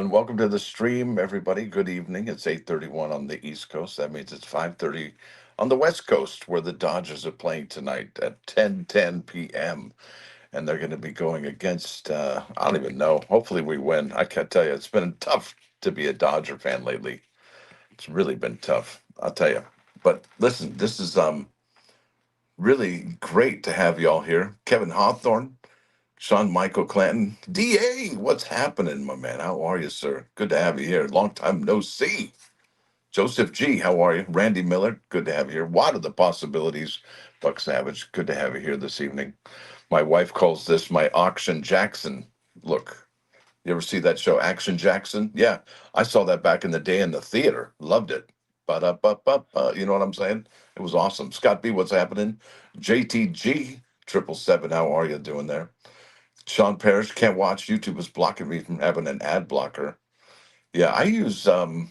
and welcome to the stream, everybody. Good evening. It's 8:31 on the East Coast. That means it's 5:30 on the West Coast, where the Dodgers are playing tonight at 10:10 p.m. And they're going to be going against, I don't even know. Hopefully we win. I can't tell you. It's been tough to be a Dodger fan lately. It's really been tough, I'll tell you. But listen, this is really great to have y'all here. Kevin Hawthorne, Sean Michael Clanton. DA, what's happening, my man? How are you, sir? Good to have you here. Long time no see. Joseph G, how are you? Randy Miller, good to have you here. What are the possibilities? Buck Savage, good to have you here this evening. My wife calls this my Auction Jackson look. You ever see that show, Action Jackson? Yeah, I saw that back in the day in the theater. Loved it. Ba-da-ba-ba-ba. You know what I'm saying? It was awesome. Scott B, what's happening? JTG, 777, how are you doing there? Sean Parrish, can't watch. YouTube is blocking me from having an ad blocker. Yeah, I use oh,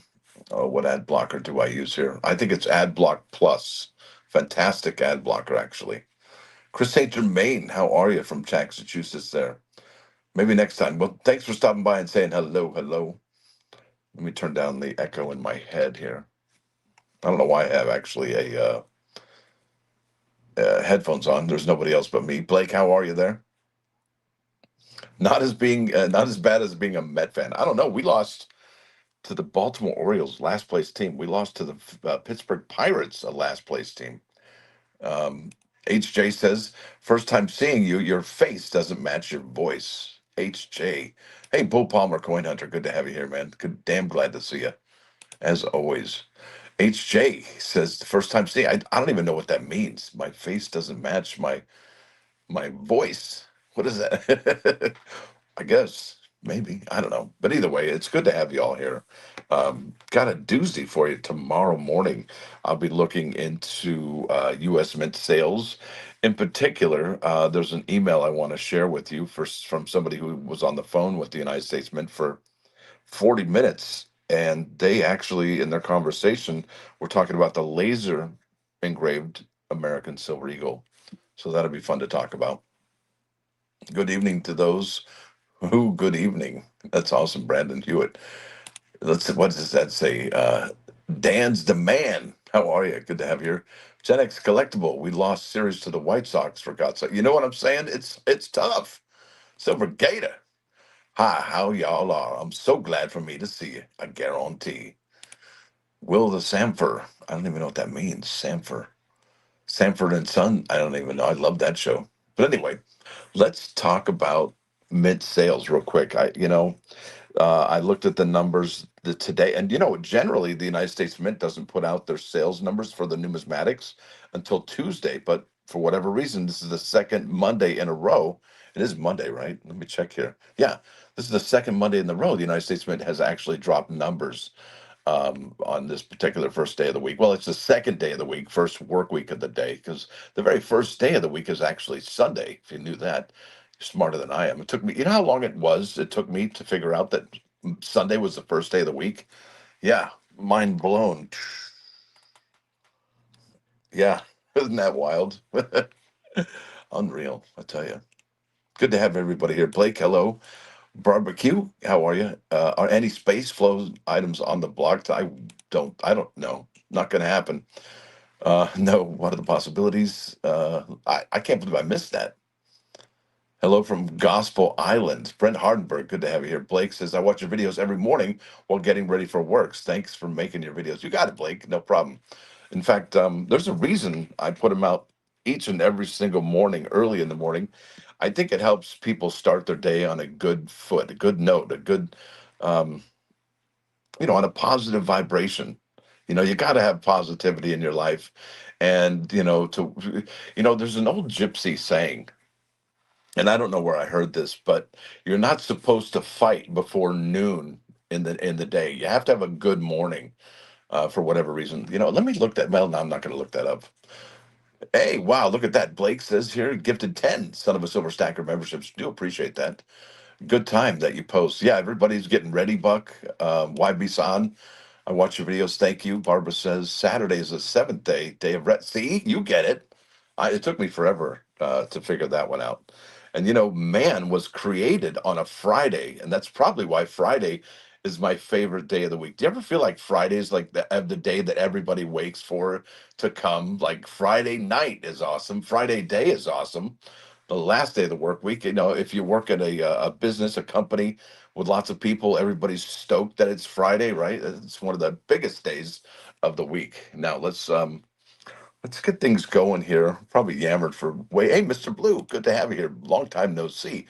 what ad blocker do I use here? I think it's Ad Block Plus. Fantastic ad blocker, actually. Chris St. Germain, how are you from Massachusetts there? Maybe next time. Well, thanks for stopping by and saying hello, hello. Let me turn down the echo in my head here. I don't know why I have actually a headphones on. There's nobody else but me. Blake, how are you there? Not as bad as being a Met fan. I don't know. We lost to the Baltimore Orioles, last place team. We lost to the Pittsburgh Pirates, a last place team. Um, HJ says, first time seeing you, your face doesn't match your voice. HJ. Hey, Bull Palmer, Coin Hunter. Good to have you here, man. Good, damn glad to see you, as always. HJ says, the first time seeing, I don't even know what that means. My face doesn't match my voice. What is that? I guess maybe I don't know, but either way, it's good to have you all here. Got a doozy for you tomorrow morning. I'll be looking into U.S. Mint sales. In particular, there's an email I want to share with you from somebody who was on the phone with the United States Mint for 40 minutes, and they actually, in their conversation, were talking about the laser engraved American Silver Eagle. So that'll be fun to talk about. Good evening to those who, good evening. That's awesome, Brandon Hewitt. Let's see, what does that say? Dan's the man. How are you? Good to have you here. Gen X Collectible. We lost series to the White Sox for God's sake. You know what I'm saying? It's tough. Silver Gator. Hi, how y'all are? I'm so glad for me to see you. I guarantee. Will the Samfer. I don't even know what that means. Samfer. Sanford and Son. I don't even know. I love that show. But anyway, let's talk about mint sales real quick. I looked at the numbers today, and generally the United States Mint doesn't put out their sales numbers for the numismatics until Tuesday. But for whatever reason, this is the second Monday in a row. It is Monday, right? Let me check here. Yeah, this is the second Monday in the row the United States Mint has actually dropped numbers on this particular first day of the week. Well, it's the second day of the week, first work week of the day, because the very first day of the week is actually Sunday. If you knew that, you're smarter than I am. It took me, you know how long it took me to figure out that Sunday was the first day of the week? Yeah, mind blown. Yeah, isn't that wild? Unreal, I tell you. Good to have everybody here. Blake, hello. Barbecue, how are you? Are any space flow items on the block? I don't know. Not going to happen. No, what are the possibilities? I can't believe I missed that. Hello from Gospel Island. Brent Hardenberg, good to have you here. Blake says, I watch your videos every morning while getting ready for works. Thanks for making your videos. You got it, Blake. No problem. In fact, there's a reason I put them out each and every single morning, early in the morning. I think it helps people start their day on a good foot, a good note, um, on a positive vibration. You got to have positivity in your life. And, there's an old gypsy saying, and I don't know where I heard this, but you're not supposed to fight before noon in the day. You have to have a good morning for whatever reason. Let me look that. Well, no, I'm not going to look that up. Hey, wow, look at that. Blake says here, gifted 10 Son of a Silver Stacker memberships. Do appreciate that. Good time that you post. Yeah, everybody's getting ready, Buck. YB San, I watch your videos. Thank you. Barbara says Saturday is the seventh day of rest. See, you get it. It took me forever to figure that one out. And man was created on a Friday, and that's probably why Friday is my favorite day of the week. Do you ever feel like Friday's like the day that everybody wakes for to come? Like Friday night is awesome. Friday day is awesome. The last day of the work week, if you work at a business, a company with lots of people, everybody's stoked that it's Friday, right? It's one of the biggest days of the week. Now let's get things going here. Probably yammered for way. Hey, Mr. Blue, good to have you here. Long time no see.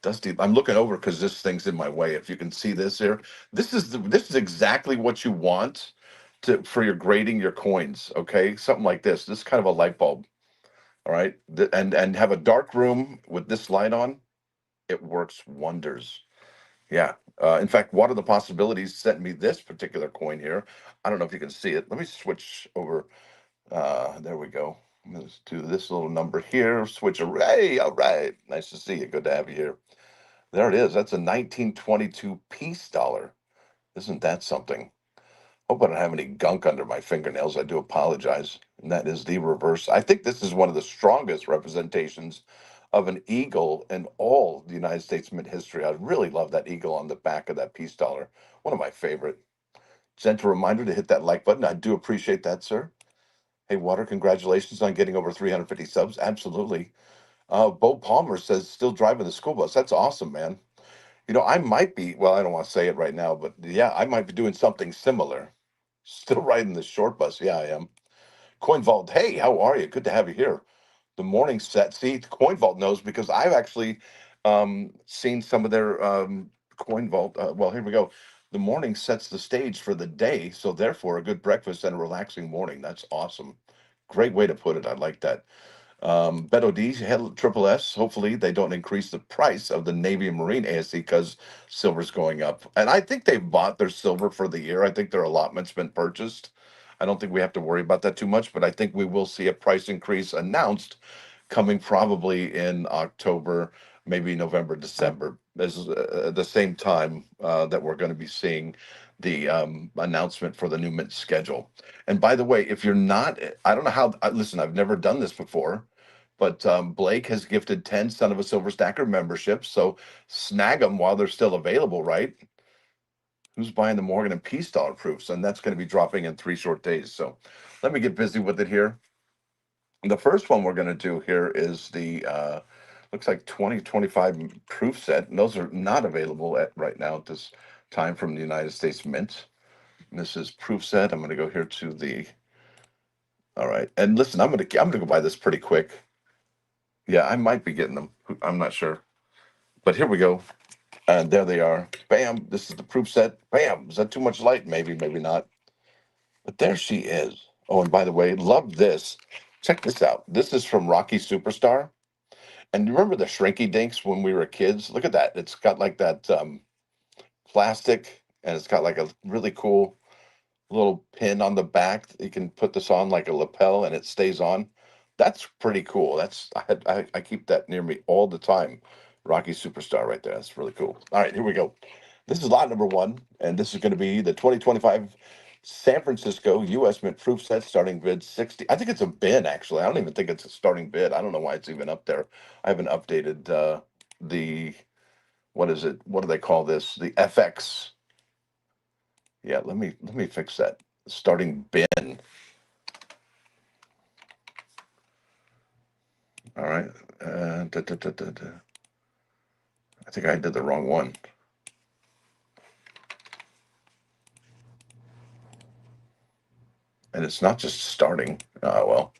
Dusty, I'm looking over because this thing's in my way. If you can see this here, this is exactly what you want for your grading your coins. Okay, something like this. This is kind of a light bulb. All right, and have a dark room with this light on. It works wonders. Yeah. In fact, What Are the Possibilities sent me this particular coin here. I don't know if you can see it. Let me switch over. There we go. Let's do this little number here. Switch array. All right. Nice to see you. Good to have you here. There it is. That's a 1922 peace dollar. Isn't that something? Hope I don't have any gunk under my fingernails. I do apologize. And that is the reverse. I think this is one of the strongest representations of an eagle in all the United States mint history. I really love that eagle on the back of that peace dollar. One of my favorite. Gentle reminder to hit that like button. I do appreciate that, sir. Hey, Water, congratulations on getting over 350 subs. Absolutely. Bo Palmer says, still driving the school bus. That's awesome, man. I might be, well, I don't want to say it right now, but yeah, I might be doing something similar. Still riding the short bus. Yeah, I am. Coin Vault, hey, how are you? Good to have you here. The morning set. See, Coin Vault knows because I've actually seen some of their Coin Vault. Well, here we go. The morning sets the stage for the day, so therefore a good breakfast and a relaxing morning. That's awesome. Great way to put it. I like that. Beto D, triple S. Hopefully, they don't increase the price of the Navy and Marine ASC because silver's going up. And I think they've bought their silver for the year. I think their allotment's been purchased. I don't think we have to worry about that too much, but I think we will see a price increase announced coming probably in October, maybe November, December, as the same time that we're going to be seeing the announcement for the new mint schedule. And by the way, if you're not, I don't know how, listen, I've never done this before, but Blake has gifted 10 Son of a Silver Stacker memberships. So snag them while they're still available, right? Who's buying the Morgan and Peace dollar proofs? And that's going to be dropping in 3 short days. So let me get busy with it here. The first one we're going to do here is the looks like 2025 proof set. And those are not available at right now at this time from the United States Mint. And this is proof set. I'm going to go here to the. All right, and listen, I'm gonna go buy this pretty quick. Yeah, I might be getting them. I'm not sure, but here we go. And there they are. Bam! This is the proof set. Bam! Is that too much light? Maybe, maybe not. But there she is. Oh, and by the way, love this. Check this out. This is from Rocky Superstar. And you remember the Shrinky Dinks when we were kids? Look at that. It's got like that plastic, and it's got like a really cool little pin on the back that you can put this on like a lapel and it stays on. That's pretty cool. I keep that near me all the time. Rocky Superstar right there. That's really cool. All right, here we go. This is lot number one, and this is going to be the 2025 San Francisco U.S. Mint proof set starting bid 60. I think it's a bid actually. I don't even think it's a starting bid. I don't know why it's even up there. I haven't updated the what is it? What do they call this? The FX. Yeah, let me fix that. Starting bin. All right. I think I did the wrong one. And it's not just starting. Well,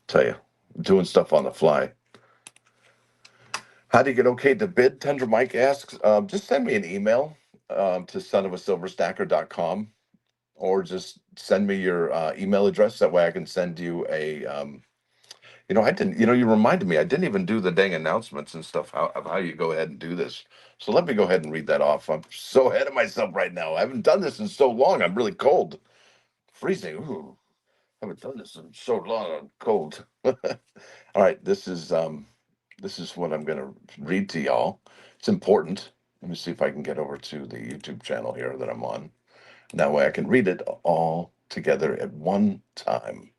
tell you, doing stuff on the fly. How do you get okay to bid? Tender Mike asks. Just send me an email to sonofasilverstacker.com or just send me your email address. That way I can send you a I didn't, you reminded me, I didn't even do the dang announcements and stuff of how you go ahead and do this. So let me go ahead and read that off. I'm so ahead of myself right now. I haven't done this in so long. I'm really cold. Freezing. Ooh, I haven't done this in so long. I'm cold. All right, this is what I'm gonna read to y'all. It's important. Let me see if I can get over to the YouTube channel here that I'm on. That way I can read it all together at one time.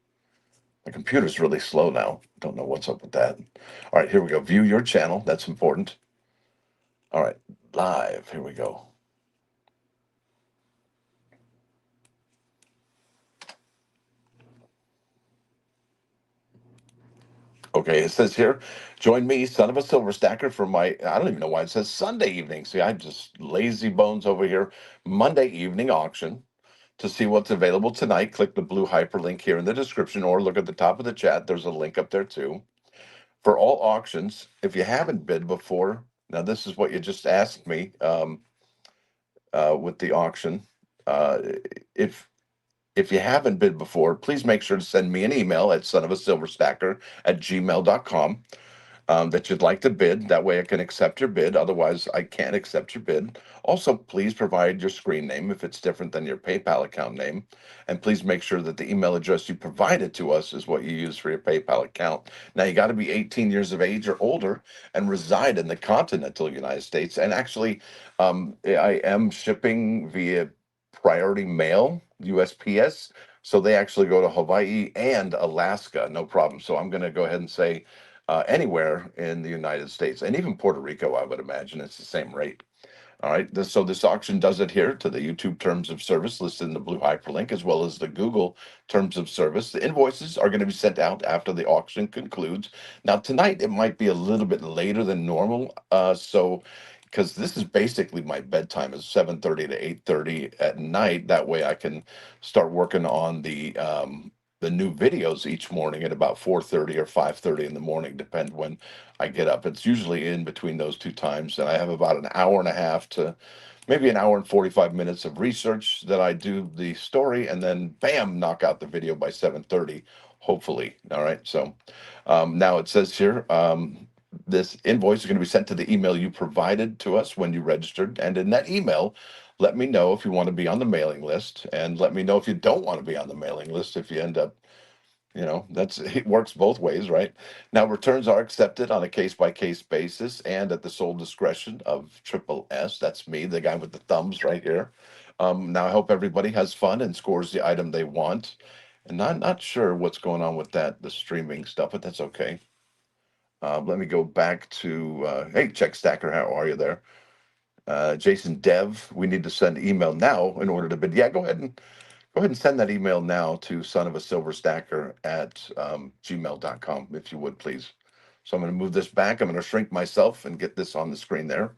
The computer's really slow now. Don't know what's up with that. All right, here we go. View your channel. That's important. All right, live. Here we go. Okay, it says here, join me, son of a silver stacker, for my, I don't even know why it says Sunday evening. See, I'm just lazy bones over here. Monday evening auction. To see what's available tonight, click the blue hyperlink here in the description or look at the top of the chat. There's a link up there too. For all auctions, if you haven't bid before, now this is what you just asked me with the auction. Uh, if if you haven't bid before, please make sure to send me an email at sonofasilverstacker@gmail.com that you'd like to bid. That way I can accept your bid. Otherwise, I can't accept your bid. Also, please provide your screen name if it's different than your PayPal account name. And please make sure that the email address you provided to us is what you use for your PayPal account. Now, you got to be 18 years of age or older and reside in the continental United States. And actually, I am shipping via priority mail, USPS. So they actually go to Hawaii and Alaska, no problem. So I'm going to go ahead and say anywhere in the United States, and even Puerto Rico, I would imagine it's the same rate. All right. So this auction does adhere to the YouTube terms of service listed in the blue hyperlink, as well as the Google terms of service. The invoices are going to be sent out after the auction concludes. Now, tonight it might be a little bit later than normal. So because this is basically my bedtime is 7:30 to 8:30 at night. That way I can start working on the new videos each morning at about 4:30 or 5:30 in the morning, depend when I get up. It's usually in between those two times, and I have about an hour and a half to maybe an hour and 45 minutes of research that I do the story, and then bam, knock out the video by 7:30, hopefully. All right. So now it says here, this invoice is going to be sent to the email you provided to us when you registered, and in that email, let me know if you want to be on the mailing list, and let me know if you don't want to be on the mailing list if you end up, that's it works both ways, right? Now, returns are accepted on a case by case basis and at the sole discretion of Triple S. That's me, the guy with the thumbs right here. Now, I hope everybody has fun and scores the item they want. And I'm not sure what's going on with the streaming stuff, but that's okay. Let me go back to, hey, Check Stacker, how are you there? Jason Dev, we need to send email now in order to bid. Yeah, go ahead and send that email now to son of a silver stacker at gmail.com, if you would, please. So I'm going to move this back. I'm going to shrink myself and get this on the screen there.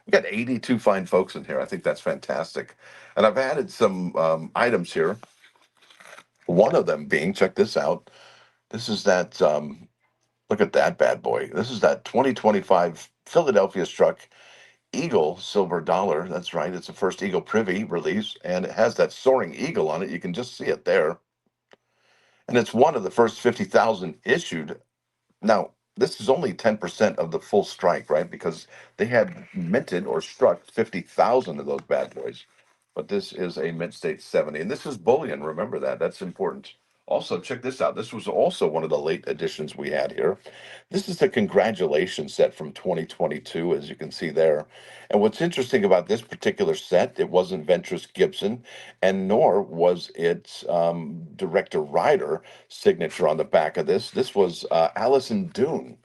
We got 82 fine folks in here. I think that's fantastic. And I've added some items here. One of them being, check this out. This is look at that bad boy. This is that 2025 Philadelphia Struck Eagle silver dollar. That's right. It's the first Eagle Privy release, and it has that soaring eagle on it. You can just see it there. And it's one of the first 50,000 issued. Now, this is only 10% of the full strike, right? Because they had minted or struck 50,000 of those bad boys. But this is a mint state 70. And this is bullion. Remember that. That's important. Also, check this out. This was also one of the late additions we had here. This is the congratulations set from 2022, as you can see there. And what's interesting about this particular set, it wasn't Ventress Gibson, and nor was it Director Ryder signature on the back of this. This was Allison Dune.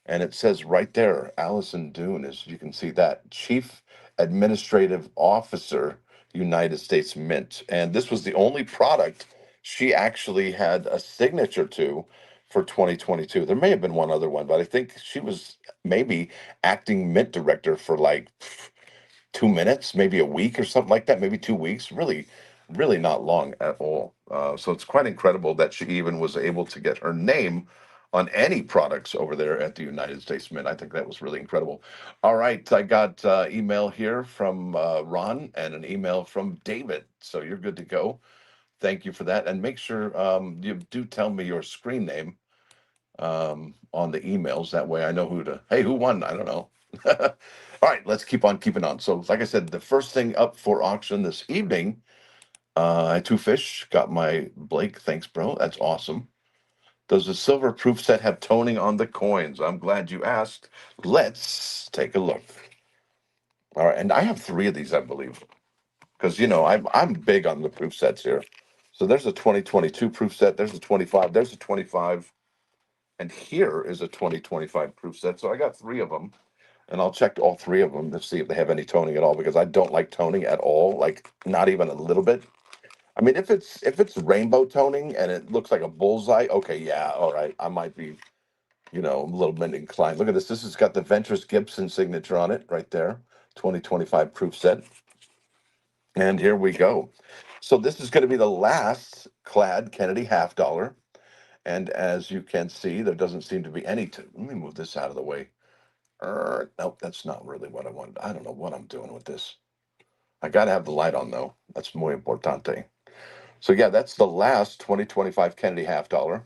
And it says right there, Allison Dune, as you can see that, Chief Administrative Officer, United States Mint. And this was the only product she actually had a signature to for 2022. There may have been one other one, but I think she was maybe acting mint director for like 2 minutes, maybe a week or something like that, maybe 2 weeks. Really, really not long at all. So it's quite incredible that she even was able to get her name on any products over there at the United States Mint. I think that was really incredible. All right, I got email here from Ron and an email from David. So you're good to go. Thank you for that. And make sure you do tell me your screen name on the emails. That way I know hey, who won? I don't know. All right, let's keep on keeping on. So, like I said, the first thing up for auction this evening, I had two fish, got my Blake. Thanks, bro. That's awesome. Does the silver proof set have toning on the coins? I'm glad you asked. Let's take a look. All right, and I have three of these, I believe, because I'm big on the proof sets here. So there's a 2022 proof set. There's a 25. There's a 25. And here is a 2025 proof set. So I got three of them, and I'll check all three of them to see if they have any toning at all, because I don't like toning at all, like not even a little bit. I mean, if it's rainbow toning and it looks like a bullseye, okay, yeah, all right, I might be A little bit inclined. Look at this. This has got the Ventures Gibson signature on it right there. 2025 proof set. And here we go. So this is going to be the last clad Kennedy half dollar. And as you can see, there doesn't seem to be any. Let me move this out of the way. Nope, that's not really what I wanted. I don't know what I'm doing with this. I got to have the light on, though. That's muy importante. So, yeah, that's the last 2025 Kennedy half dollar.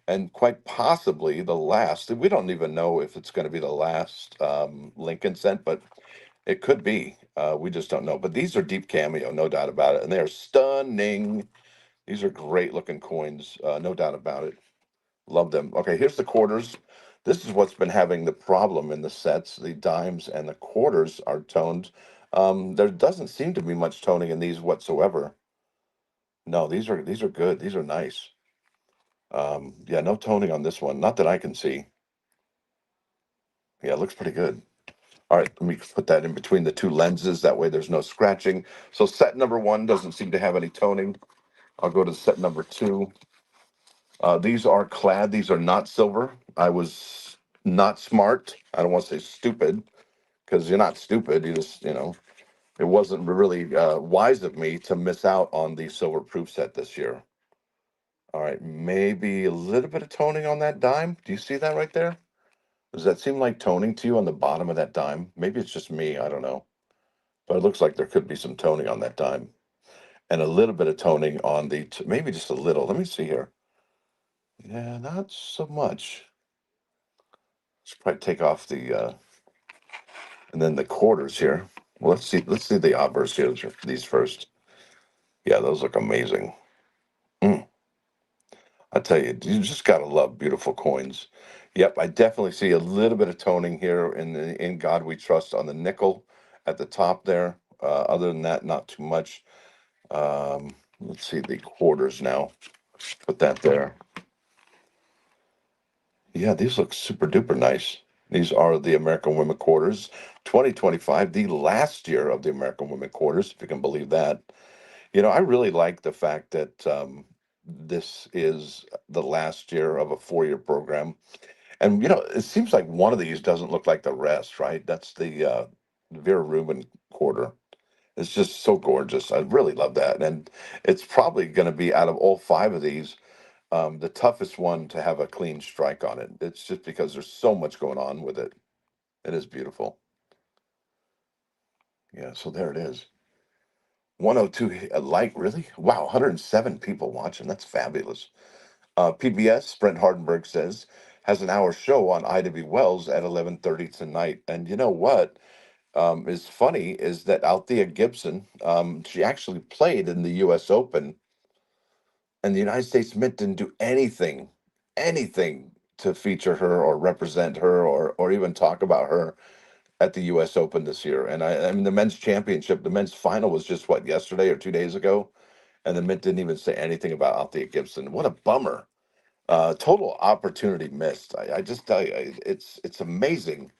And quite possibly the last. We don't even know if it's going to be the last Lincoln cent, but it could be. We just don't know. But these are deep cameo, no doubt about it. And they are stunning. These are great looking coins, no doubt about it. Love them. Okay, here's the quarters. This is what's been having the problem in the sets. The dimes and the quarters are toned. There doesn't seem to be much toning in these whatsoever. No, these are good. These are nice. Yeah, no toning on this one. Not that I can see. Yeah, it looks pretty good. All right, let me put that in between the two lenses. That way there's no scratching. So set number one doesn't seem to have any toning. I'll go to set number two. These are clad. These are not silver. I was not smart. I don't want to say stupid because you're not stupid. It wasn't really wise of me to miss out on the silver proof set this year. All right, maybe a little bit of toning on that dime. Do you see that right there? Does that seem like toning to you on the bottom of that dime? Maybe it's just me. I don't know. But it looks like there could be some toning on that dime and a little bit of toning on maybe just a little. Let me see here. Yeah, not so much. Let's probably take off and then the quarters here. Well, let's see the obverse here. These first. Yeah, those look amazing. Mm, I tell you, you just gotta love beautiful coins. Yep, I definitely see a little bit of toning here in God We Trust on the nickel at the top there. Other than that, not too much. Let's see the quarters now. Put that there. Yeah, these look super duper nice. These are the American Women Quarters, 2025, the last year of the American Women Quarters, if you can believe that. I really like the fact that this is the last year of a 4-year program. And, it seems like one of these doesn't look like the rest, right? That's the Vera Rubin quarter. It's just so gorgeous. I really love that. And it's probably going to be out of all five of these, the toughest one to have a clean strike on it. It's just because there's so much going on with it. It is beautiful. Yeah, so there it is. 102 like really? Wow, 107 people watching. That's fabulous. PBS, Brent Hardenberg says, has an hour show on IW Wells at 11:30 tonight. And you know what? Is funny is that Althea Gibson, she actually played in the U.S. Open, and the United States Mint didn't do anything to feature her or represent her or even talk about her at the U.S. Open this year. And I mean, the men's championship, the men's final was just what, yesterday or 2 days ago, and the Mint didn't even say anything about Althea Gibson. What a bummer! Total opportunity missed. I just tell you, it's amazing.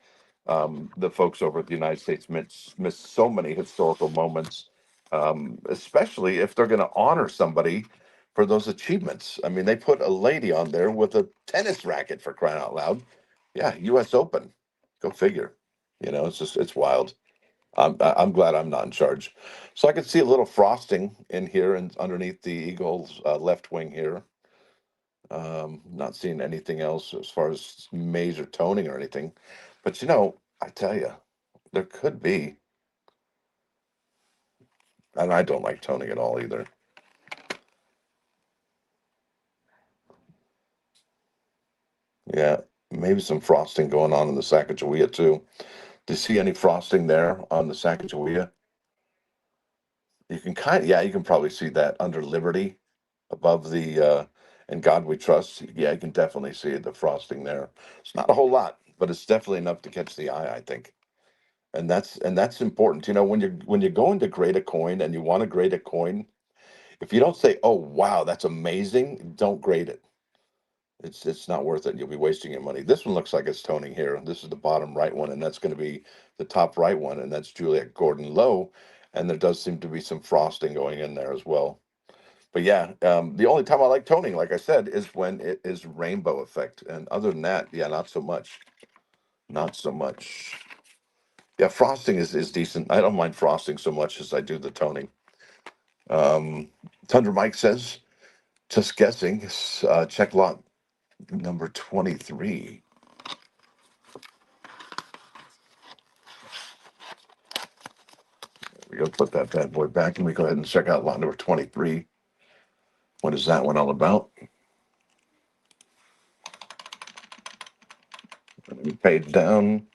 The folks over at the United States miss so many historical moments, especially if they're going to honor somebody for those achievements. I mean, they put a lady on there with a tennis racket for crying out loud. Yeah, U.S. Open. Go figure. It's wild. I'm glad I'm not in charge. So I can see a little frosting in here and underneath the Eagles' left wing here. Not seeing anything else as far as major toning or anything. But I tell you, there could be, and I don't like toning at all either. Yeah, maybe some frosting going on in the Sacagawea too. Do you see any frosting there on the Sacagawea? You can yeah, you can probably see that under Liberty above the In God We Trust. Yeah, you can definitely see the frosting there. It's not a whole lot, but it's definitely enough to catch the eye, I think. And that's important. When you're going to grade a coin and you want to grade a coin, if you don't say, "Oh wow, that's amazing," don't grade it. It's not worth it. You'll be wasting your money. This one looks like it's toning here. This is the bottom right one, and that's going to be the top right one, and that's Juliet Gordon Low. And there does seem to be some frosting going in there as well. But yeah, the only time I like toning, like I said, is when it is rainbow effect. And other than that, yeah, not so much. Not so much. Yeah, frosting is decent. I don't mind frosting so much as I do the toning. Um, Tundra Mike says, just guessing, check lot number 23. We go put that bad boy back and we go ahead and check out lot number 23. What is that one all about? We paid down.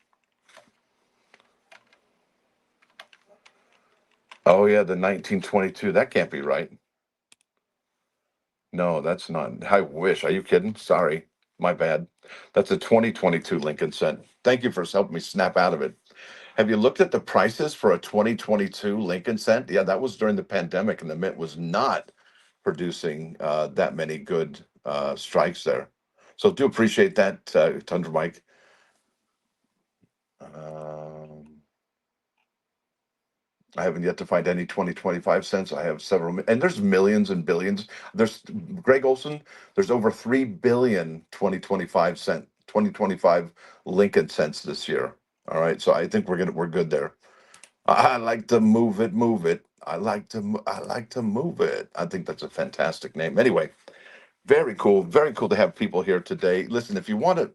Oh yeah, the 1922. That can't be right. No, that's not. I wish. Are you kidding? Sorry. My bad. That's a 2022 Lincoln Cent. Thank you for helping me snap out of it. Have you looked at the prices for a 2022 Lincoln Cent? Yeah, that was during the pandemic, and the Mint was not producing that many good strikes there. So do appreciate that, Tundra Mike. Um, I haven't yet to find any 2025 cents. I have several, and there's millions and billions. There's Greg Olson. There's over 3 billion 2025 Lincoln cents this year. All right, so I think we're good there. I like to move it, move it. I like to move it. I think that's a fantastic name. Anyway, very cool to have people here today. Listen, if you want,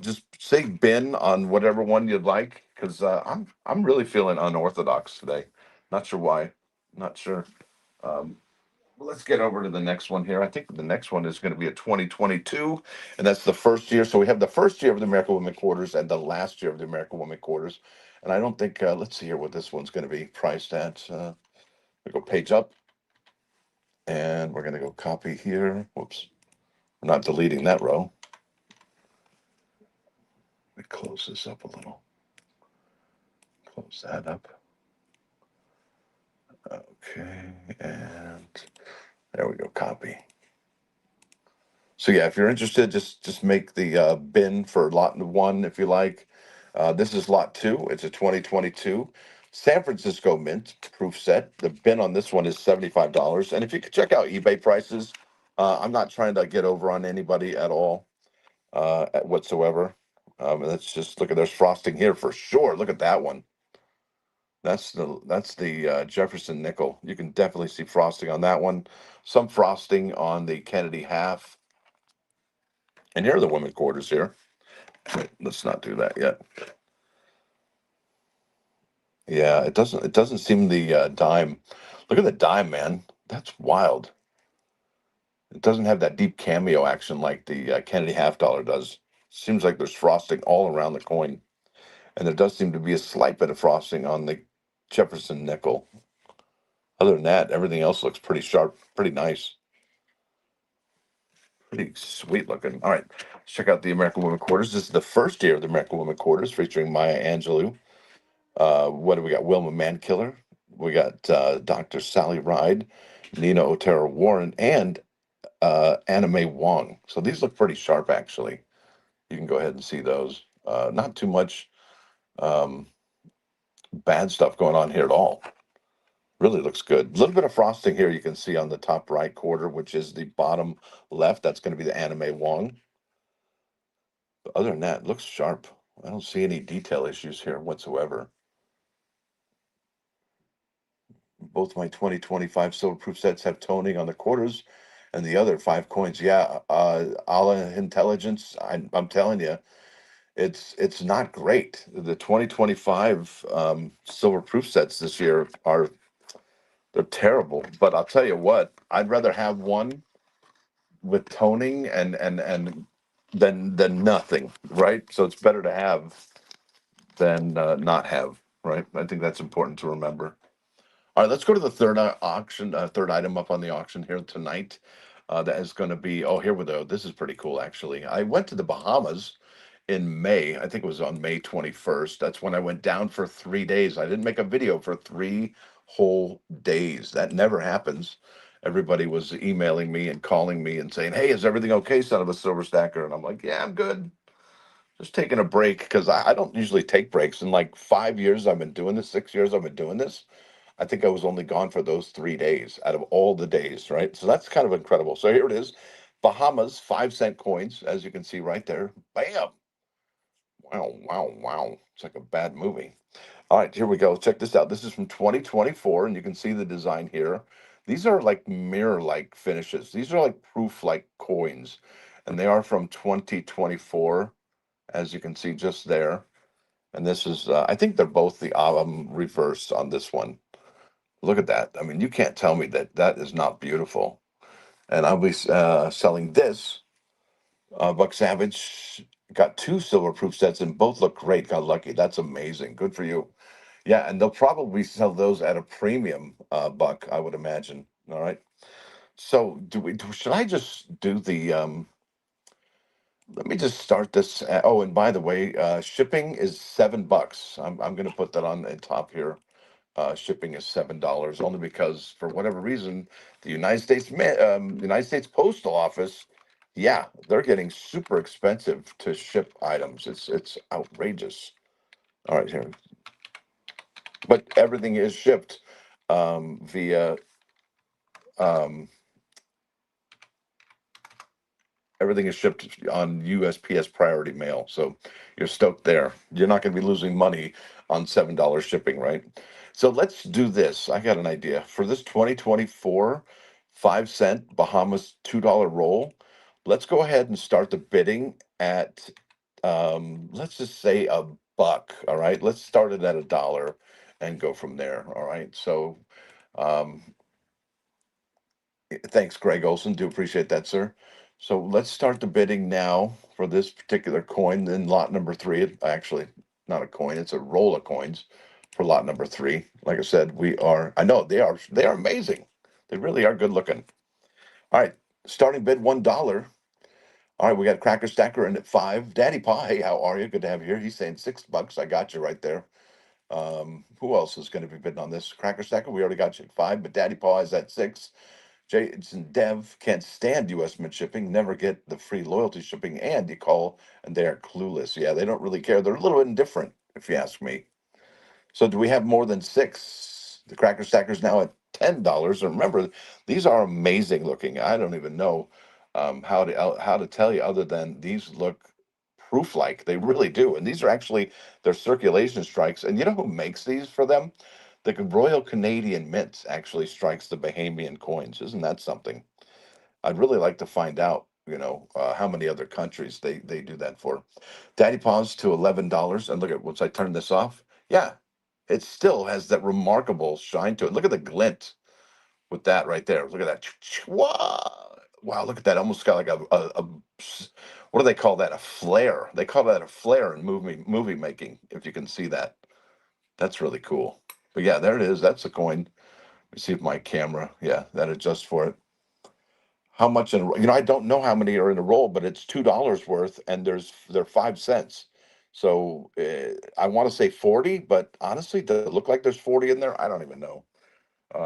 just say bin on whatever one you'd like, because I'm really feeling unorthodox today. Not sure why. Not sure. Um, well, let's get over to the next one here. I think the next one is going to be a 2022, and that's the first year. So we have the first year of the American Women Quarters and the last year of the American Women Quarters. And I don't think, let's see here what this one's going to be priced at. We go page up, and we're going to go copy here. Whoops, I'm not deleting that row. Let me close this up a little. Close that up. Okay, and there we go, copy. So yeah, if you're interested, just make the bin for lot one if you like. This is lot two. It's a 2022 San Francisco Mint proof set. The bin on this one is $75. And if you could check out eBay prices, I'm not trying to get over on anybody at all whatsoever. And let's just look at there's frosting here for sure. Look at that one. That's the Jefferson nickel. You can definitely see frosting on that one. Some frosting on the Kennedy half. And here are the women quarters here. Wait, let's not do that yet. Yeah, it doesn't seem the dime. Look at the dime, man. That's wild. It doesn't have that deep cameo action like the Kennedy half dollar does. Seems like there's frosting all around the coin, and there does seem to be a slight bit of frosting on the Jefferson nickel. Other than that, everything else looks pretty sharp, pretty nice, pretty sweet looking. All right, let's check out the American Women Quarters. This is the first year of the American Women Quarters featuring Maya Angelou. What do we got? Wilma Mankiller. We got Dr. Sally Ride, Nina Otero Warren, and Anna Mae Wong. So these look pretty sharp, actually. You can go ahead and see those. Not too much um, bad stuff going on here at all. Really looks good. A little bit of frosting here you can see on the top right quarter, which is the bottom left. That's going to be the Anna Mae Wong. But other than that, it looks sharp. I don't see any detail issues here whatsoever. Both my 2025 silver proof sets have toning on the quarters, and the other five coins, yeah, a la intelligence. I'm telling you, it's not great. The 2025 silver proof sets this year are they're terrible. But I'll tell you what, I'd rather have one with toning and than nothing, right? So it's better to have than not have, right? I think that's important to remember. All right, let's go to the third auction, third item up on the auction here tonight. That is going to be, oh, here we go. This is pretty cool, actually. I went to the Bahamas in May. I think it was on May 21st. That's when I went down for 3 days. I didn't make a video for 3 whole days. That never happens. Everybody was emailing me and calling me and saying, "Hey, is everything okay, son of a silver stacker?" And I'm like, "Yeah, I'm good. Just taking a break because I don't usually take breaks. In like 5 years I've been doing this, 6 years I've been doing this. I think I was only gone for those 3 days out of all the days, right? So that's kind of incredible. So here it is, Bahamas 5 cent coins, as you can see right there. Bam! Wow, wow, wow! It's like a bad movie. All right, here we go. Check this out. This is from 2024, and you can see the design here. These are like mirror-like finishes. These are like proof-like coins, and they are from 2024, as you can see just there. And this is, I think they're both the reverse on this one. Look at that. I mean, you can't tell me that that is not beautiful. And I'll be selling this. Buck Savage got two silver proof sets, and both look great. Got lucky. That's amazing. Good for you. Yeah, and they'll probably sell those at a premium, Buck, I would imagine. All right. So, should I just do the? Let me just start this. Oh, and by the way, shipping is $7. I'm going to put that on the top here. Shipping is $7 only because for whatever reason, the United States Postal Office, yeah, they're getting super expensive to ship items. It's outrageous. All right, here, but everything is shipped via um, everything is shipped on USPS priority mail. So you're stoked there. You're not going to be losing money on $7 shipping, right? So let's do this. I got an idea for this 2024 5 cent Bahamas $2 roll. Let's go ahead and start the bidding at let's just say a buck. All right, let's start it at $1 and go from there. All right. So um, thanks, Greg Olson. Do appreciate that, sir. So let's start the bidding now for this particular coin. Then lot number three, actually not a coin, it's a roll of coins for lot number three. Like I said, I know they are amazing. They really are good looking. All right, starting bid $1. All right, we got Cracker Stacker in at 5. Daddy Pa, hey, how are you? Good to have you here. He's saying $6. I got you right there. Who else is going to be bidding on this? Cracker Stacker, we already got you at 5, but Daddy Pa is at 6. Jason Dev can't stand U.S. Mint shipping, never get the free loyalty shipping, and you call and they are clueless. Yeah, they don't really care. They're a little indifferent, if you ask me. So, do we have more than 6? The Cracker Stacker's now at $10. And remember, these are amazing looking. I don't even know how to tell you other than these look proof like. They really do. And these are actually their circulation strikes. And you know who makes these for them? The Royal Canadian Mint actually strikes the Bahamian coins. Isn't that something? I'd really like to find out, how many other countries they do that for. Daddy Paws to $11. And look at once I turn this off. Yeah, it still has that remarkable shine to it. Look at the glint with that right there. Look at that. Wow. Wow, look at that. Almost got like what do they call that? A flare. They call that a flare in movie making, if you can see that. That's really cool. But yeah, there it is. That's a coin. Let me see if my camera, yeah, that adjusts for it. How much I don't know how many are in a roll, but it's $2 worth, and they're 5 cents. So I want to say 40, but honestly, does it look like there's 40 in there? I don't even know.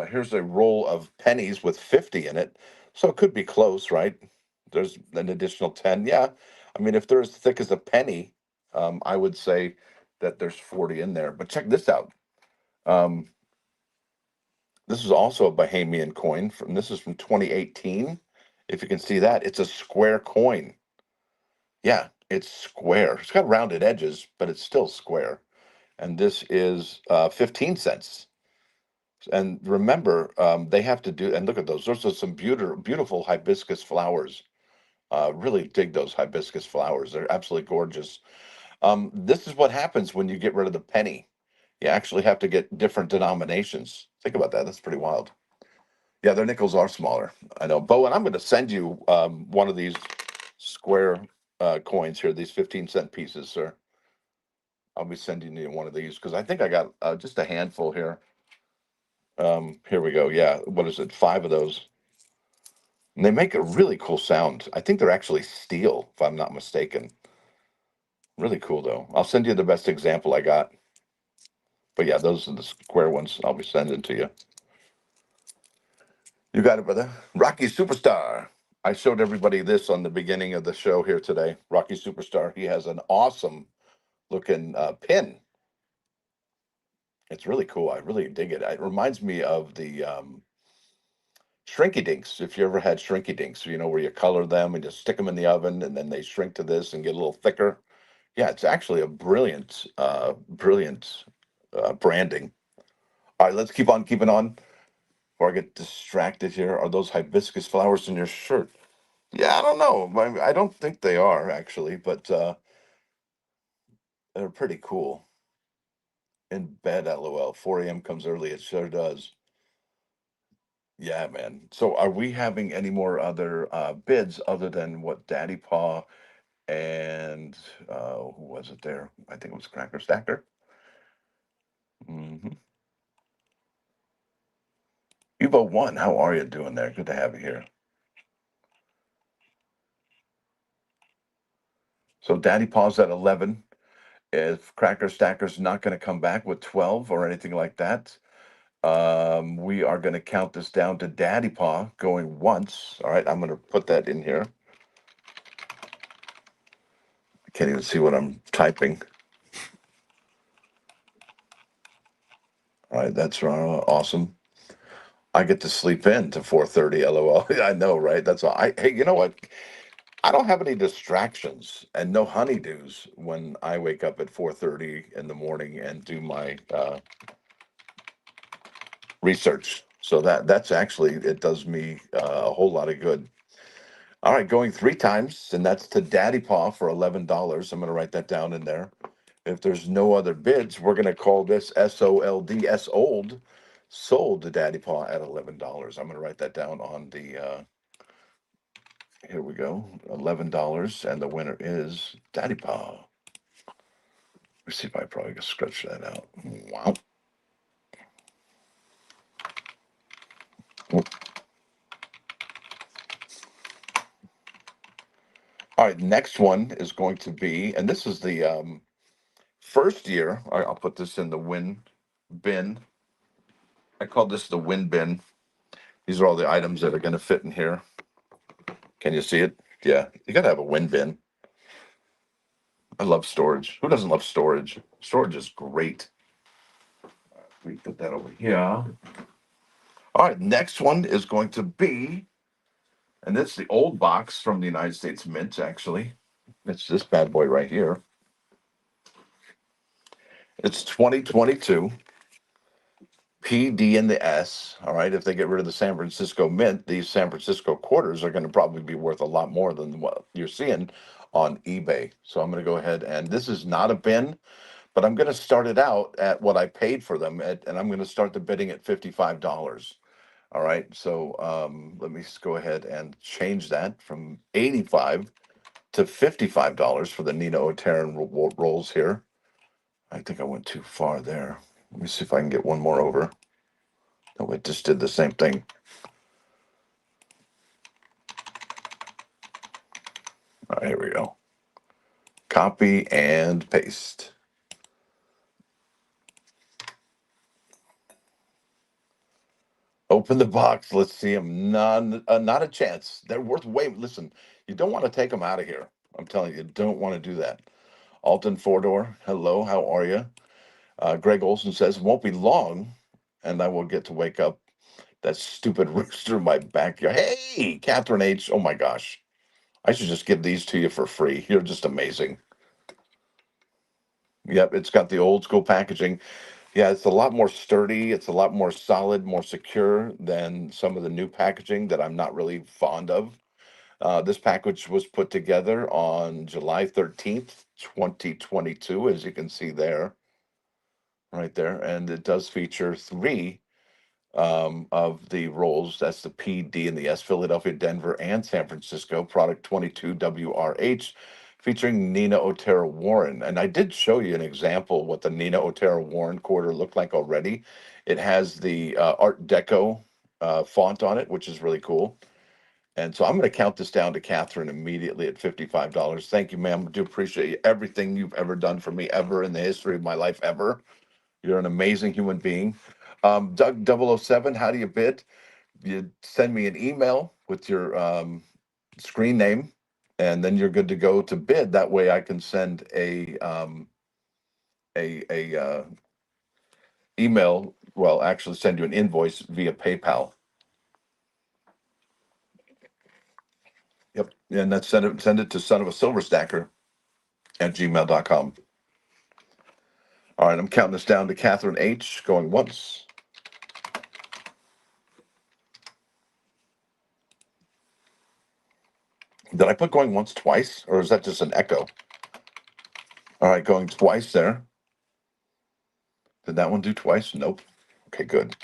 Here's a roll of pennies with 50 in it, so it could be close, right? There's an additional 10. Yeah, I mean, if they're as thick as a penny, I would say that there's 40 in there. But check this out. Um, this is also a Bahamian coin. This is from 2018. If you can see that, it's a square coin. Yeah, it's square. It's got rounded edges, but it's still square. And this is 15 cents. And remember, they have to do, and look at those. Those are some beautiful hibiscus flowers. Really dig those hibiscus flowers. They're absolutely gorgeous. This is what happens when you get rid of the penny. You actually have to get different denominations. Think about that. That's pretty wild. Yeah, their nickels are smaller. I know. Bo, and I'm going to send you one of these square coins here, these 15-cent pieces, sir. I'll be sending you one of these because I think I got just a handful here. Here we go. Yeah, what is it? 5 of those. And they make a really cool sound. I think they're actually steel, if I'm not mistaken. Really cool, though. I'll send you the best example I got. But yeah, those are the square ones I'll be sending to you. You got it, brother. Rocky Superstar. I showed everybody this on the beginning of the show here today. Rocky Superstar. He has an awesome looking pin. It's really cool. I really dig it. It reminds me of the shrinky dinks. If you ever had shrinky dinks, where you color them and just stick them in the oven and then they shrink to this and get a little thicker. Yeah, it's actually a brilliant branding. All right, let's keep on keeping on before I get distracted here. Are those hibiscus flowers in your shirt? Yeah, I don't know. I don't think they are actually, but they're pretty cool. In bed, lol. 4 a.m. comes early. It sure does. Yeah, man. So are we having any more other bids other than what Daddy Paw and who was it there? I think it was Cracker Stacker. hmm Evo One, how are you doing there? Good to have you here. So Daddy Paw's at 11. If Cracker Stacker's not going to come back with 12 or anything like that, we are going to count this down to Daddy Paw going once. All right, I'm going to put that in here. I can't even see what I'm typing. All right, that's awesome. I get to sleep in to 4:30. LOL. I know, right? That's all. Hey, you know what? I don't have any distractions and no honeydews when I wake up at 4:30 in the morning and do my research. So that's actually it does me a whole lot of good. All right, going three times, and that's to Daddy Paw for $11. I'm going to write that down in there. If there's no other bids, we're going to call this SOLDS old, sold to Daddy Paw at $11. I'm going to write that down on the. Here we go, $11, and the winner is Daddy Paw. Let's see if I probably can stretch that out. Wow. All right, next one is going to be, and this is the first year. All right, I'll put this in the win bin. I call this the win bin. These are all the items that are going to fit in here. Can you see it? Yeah, you got to have a win bin. I love storage. Who doesn't love storage? Storage is great. Let me put that over here. All right, next one is going to be, and it's the old box from the United States Mint, actually. It's this bad boy right here. It's 2022. PD and the S. All right. If they get rid of the San Francisco Mint, these San Francisco quarters are going to probably be worth a lot more than what you're seeing on eBay. So I'm going to go ahead and this is not a bin, but I'm going to start it out at what I paid for them at, and I'm going to start the bidding at $55. All right. So let me just go ahead and change that from 85 to $55 for the Nina Oteran rolls here. I think I went too far there. Let me see if I can get one more over. Oh, it just did the same thing. All right, here we go. Copy and paste. Open the box. Let's see them. None, not a chance. They're worth way. Listen, you don't want to take them out of here. I'm telling you, you don't want to do that. Alton Fordor, hello, how are you? Greg Olson says, won't be long, and I will get to wake up that stupid rooster in my backyard. Hey, Catherine H. Oh my gosh. I should just give these to you for free. You're just amazing. Yep, it's got the old school packaging. Yeah, it's a lot more sturdy. It's a lot more solid, more secure than some of the new packaging that I'm not really fond of. This package was put together on July 13th, 2022, as you can see there, right there. And it does feature three of the rolls. That's the P, D, and the S, Philadelphia, Denver, and San Francisco, product 22 WRH, featuring Nina Otero Warren. And I did show you an example what the Nina Otero Warren quarter looked like already. It has the Art Deco font on it, which is really cool. And so I'm going to count this down to Catherine immediately at $55. Thank you, ma'am. I do appreciate everything you've ever done for me ever in the history of my life ever. You're an amazing human being. Doug 007, how do you bid? You send me an email with your screen name, and then you're good to go to bid. That way, I can send a email, well, actually send you an invoice via PayPal. Yep. And that's send it to son of a silver stacker at gmail.com. All right, I'm counting this down to Catherine H. Going once. Did I put going once twice, or is that just an echo? All right, going twice there. Did that one do twice? Nope. Okay, good.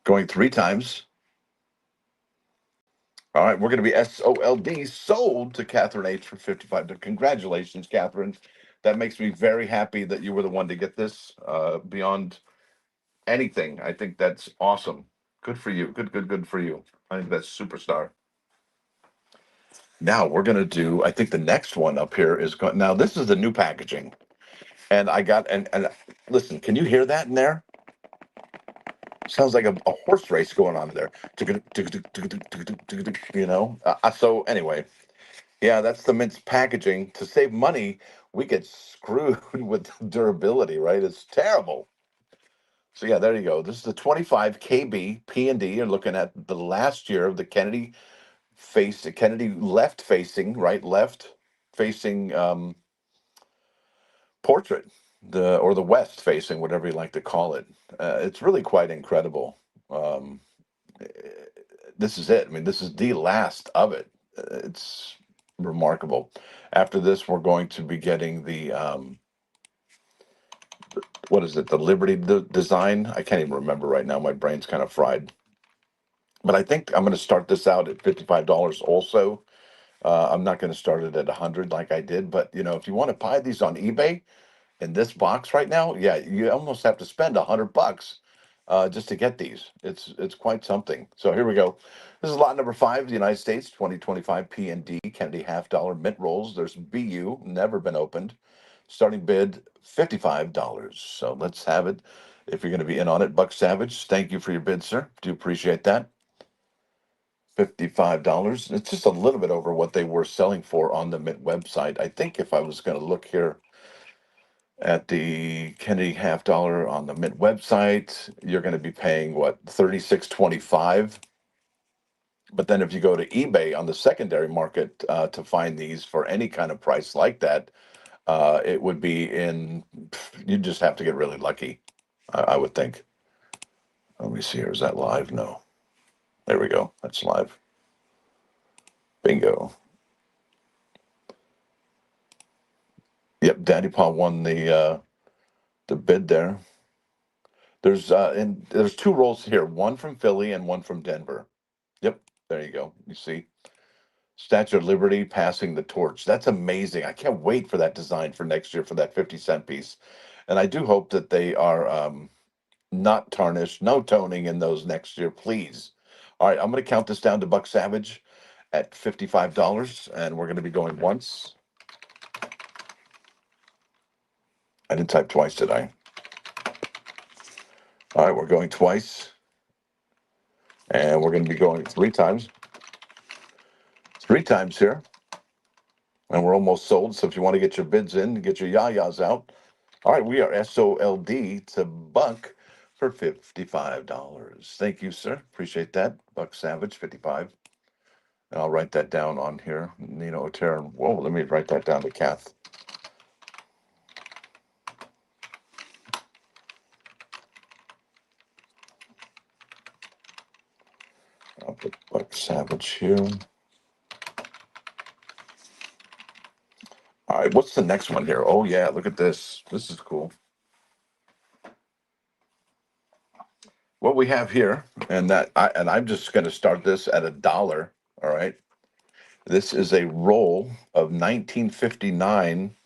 Going three times. All right, we're going to be SOLD, sold to Catherine H for 55. Congratulations, Catherine. That makes me very happy that you were the one to get this beyond anything. I think that's awesome. Good for you. Good for you. I think that's superstar. Now we're going to do, I think the next one up here is going, now this is the new packaging. And I got, and listen, can you hear that in there? Sounds like a horse race going on there. You know? So anyway, yeah, that's the Mint's packaging. To save money, we get screwed with durability, right? It's terrible. So yeah, there you go. This is the 25 KB P&D. You're looking at the last year of the Kennedy left facing, right? Left facing portrait, the west facing, whatever you like to call it. It's really quite incredible. Um, this is it. I mean, this is the last of it. It's remarkable. After this, we're going to be getting the what is it? The Liberty design. I can't even remember right now. My brain's kind of fried. But I think I'm going to start this out at $55 also. I'm not going to start it at 100 like I did. But you know, if you want to buy these on eBay in this box right now, yeah, you almost have to spend $100 just to get these. It's quite something. So here we go. This is lot number 5, the United States 2025 P&D Kennedy half dollar mint rolls. There's BU, never been opened. Starting bid $55. So let's have it. If you're going to be in on it, Buck Savage, thank you for your bid, sir. Do appreciate that. $55. It's just a little bit over what they were selling for on the Mint website. I think if I was going to look here at the Kennedy half dollar on the Mint website, you're going to be paying what, 36.25. But then if you go to eBay on the secondary market to find these for any kind of price like that, it would be in. You just have to get really lucky, I would think. Let me see here. Is that live? No. There we go. That's live. Bingo. Yep, Daddy Paul won the bid there. There's two rolls here, one from Philly and one from Denver. Yep, there you go. You see, Statue of Liberty passing the torch. That's amazing. I can't wait for that design for next year for that 50-cent piece, and I do hope that they are not tarnished, no toning in those next year, please. All right, I'm going to count this down to Buck Savage at $55, and we're going to be going once. I didn't type twice, did I? All right, we're going twice. And we're going to be going three times. Three times here. And we're almost sold. So if you want to get your bids in, get your yayas out. All right, we are SOLD to Buck for $55. Thank you, sir. Appreciate that. Buck Savage, 55. And I'll write that down on here. Nino Otero. Whoa, let me write that down to Kath. I'll put Buck Savage here. All right, what's the next one here? Oh, yeah, look at this. This is cool. What we have here, and I'm just going to start this at $1. All right. This is a roll of 1959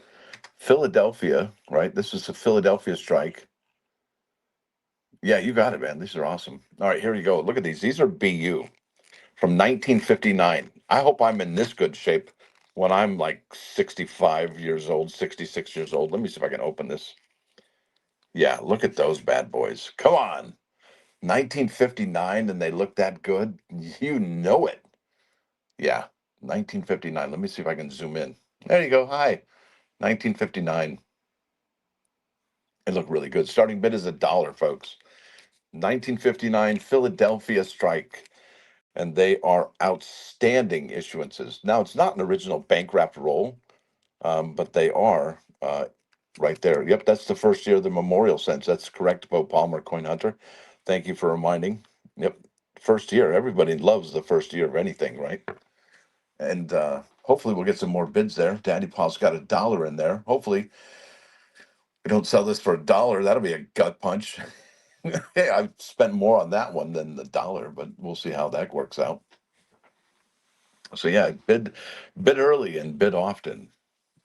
Philadelphia, right? This is a Philadelphia strike. Yeah, you got it, man. These are awesome. All right, here you go. Look at these. These are BU from 1959. I hope I'm in this good shape when I'm like 65 years old, 66 years old. Let me see if I can open this. Yeah, look at those bad boys. Come on. 1959 and they look that good. You know it. Yeah, 1959. Let me see if I can zoom in. There you go. Hi. 1959. They look really good. Starting bid is $1, folks. 1959 Philadelphia Strike, and they are outstanding issuances. Now, it's not an original bank wrapped roll, but they are right there. Yep, that's the first year of the memorial cents. That's correct, Bo Palmer, Coin Hunter. Thank you for reminding. Yep, first year. Everybody loves the first year of anything, right? And hopefully we'll get some more bids there. Daddy Paul's got $1 in there. Hopefully we don't sell this for $1. That'll be a gut punch. Hey, I've spent more on that one than $1, but we'll see how that works out. So yeah, bid early and bid often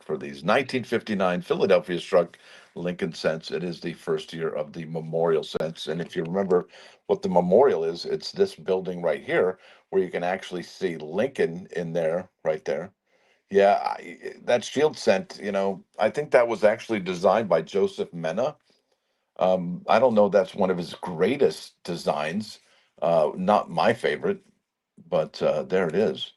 for these. 1959 Philadelphia struck Lincoln cents. It is the first year of the memorial cents. And if you remember what the memorial is, it's this building right here where you can actually see Lincoln in there, right there. Yeah, that shield cent, I think that was actually designed by Joseph Mena. I don't know that's one of his greatest designs. Not my favorite, but there it is.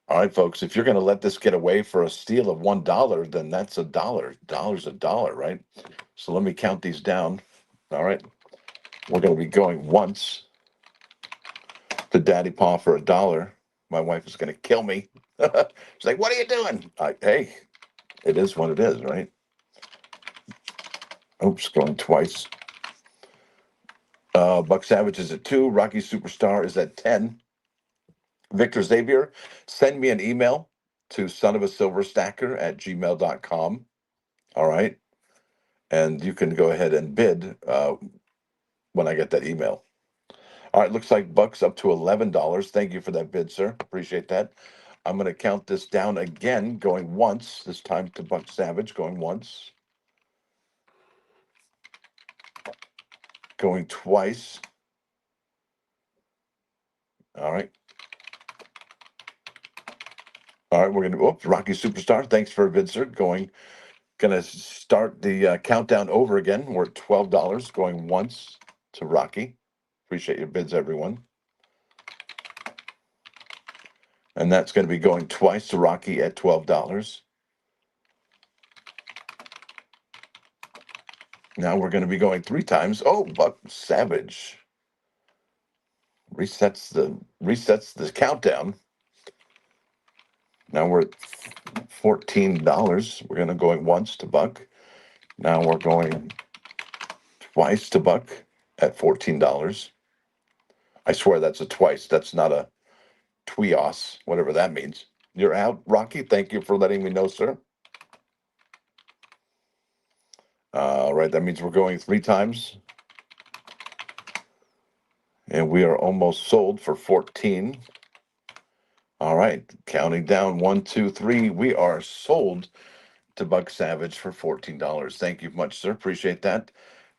All right, folks, if you're going to let this get away for a steal of $1, then that's $1. Dollar's a dollar, right? So let me count these down. All right, we're going to be going once to Daddy Paw for $1. My wife is going to kill me. She's like, "What are you doing?" Hey, it is what it is, right? Oops, going twice. Buck Savage is at 2. Rocky Superstar is at 10. Victor Xavier, send me an email to sonofasilverstacker@gmail.com. All right. And you can go ahead and bid when I get that email. All right. Looks like Buck's up to $11. Thank you for that bid, sir. Appreciate that. I'm going to count this down again, going once, this time to Buck Savage, going once, going twice. All right. All right. We're going to, oops, Rocky Superstar. Thanks for a bid, sir. Gonna start the countdown over again. We're at $12, going once to Rocky. Appreciate your bids, everyone. And that's going to be going twice to Rocky at $12. Now we're going to be going 3 times. Oh, Buck Savage resets the countdown. Now we're at $14. We're going to going once to Buck. Now we're going twice to Buck at $14. I swear that's a twice. That's not a Twios, whatever that means. You're out, Rocky. Thank you for letting me know, sir. All right, that means we're going 3 times. And we are almost sold for 14. All right, counting down 1, 2, 3. We are sold to Buck Savage for $14. Thank you much, sir. Appreciate that.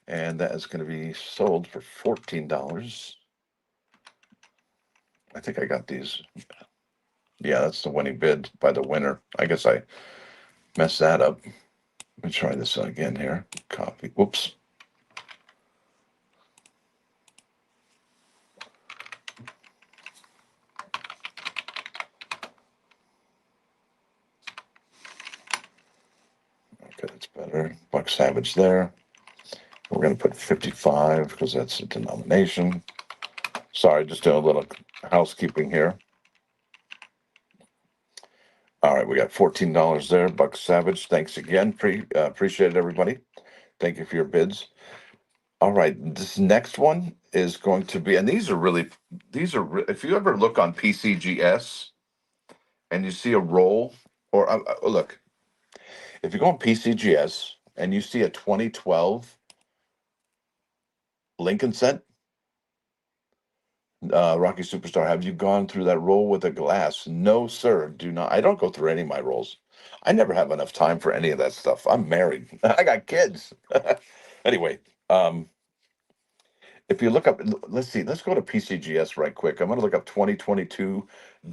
And that is going to be sold for $14. I think I got these. Yeah, that's the winning bid by the winner. I guess I messed that up. Let me try this again here. Copy. Whoops. Okay, that's better. Buck Savage there. We're going to put 55 because that's the denomination. Sorry, just doing a little housekeeping here. All right, we got $14 there. Buck Savage, thanks again. Appreciate it, everybody. Thank you for your bids. All right, this next one is going to be, and if you ever look on PCGS and you see a roll, or look, if you go on PCGS and you see a 2012 Lincoln cent, Rocky Superstar, have you gone through that roll with a glass? No, sir. Do not. I don't go through any of my rolls. I never have enough time for any of that stuff. I'm married. I got kids. Anyway, if you look up, let's see, let's go to PCGS right quick. I'm going to look up 2022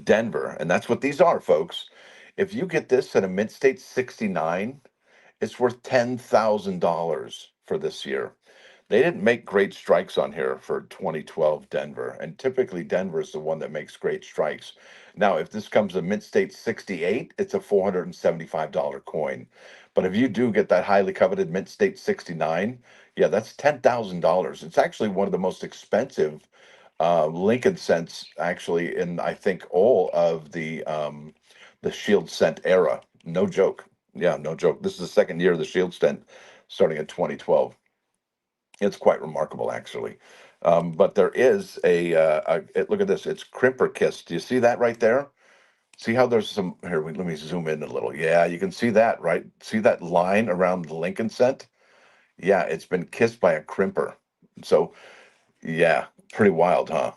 Denver, and that's what these are, folks. If you get this at a Mint State 69, it's worth $10,000 for this year. They didn't make great strikes on here for 2012 Denver, and typically Denver is the one that makes great strikes. Now, if this comes to Mint State 68, it's a $475 coin. But if you do get that highly coveted Mint State 69, yeah, that's $10,000. It's actually one of the most expensive Lincoln cents, actually, in I think all of the Shield cent era. No joke. Yeah, no joke. This is the second year of the Shield cent, starting in 2012. It's quite remarkable, actually. But there is look at this. It's crimper kiss. Do you see that right there? See how there's some here? Let me zoom in a little. Yeah, you can see that, right? See that line around the Lincoln cent? Yeah, it's been kissed by a crimper. So yeah, pretty wild, huh?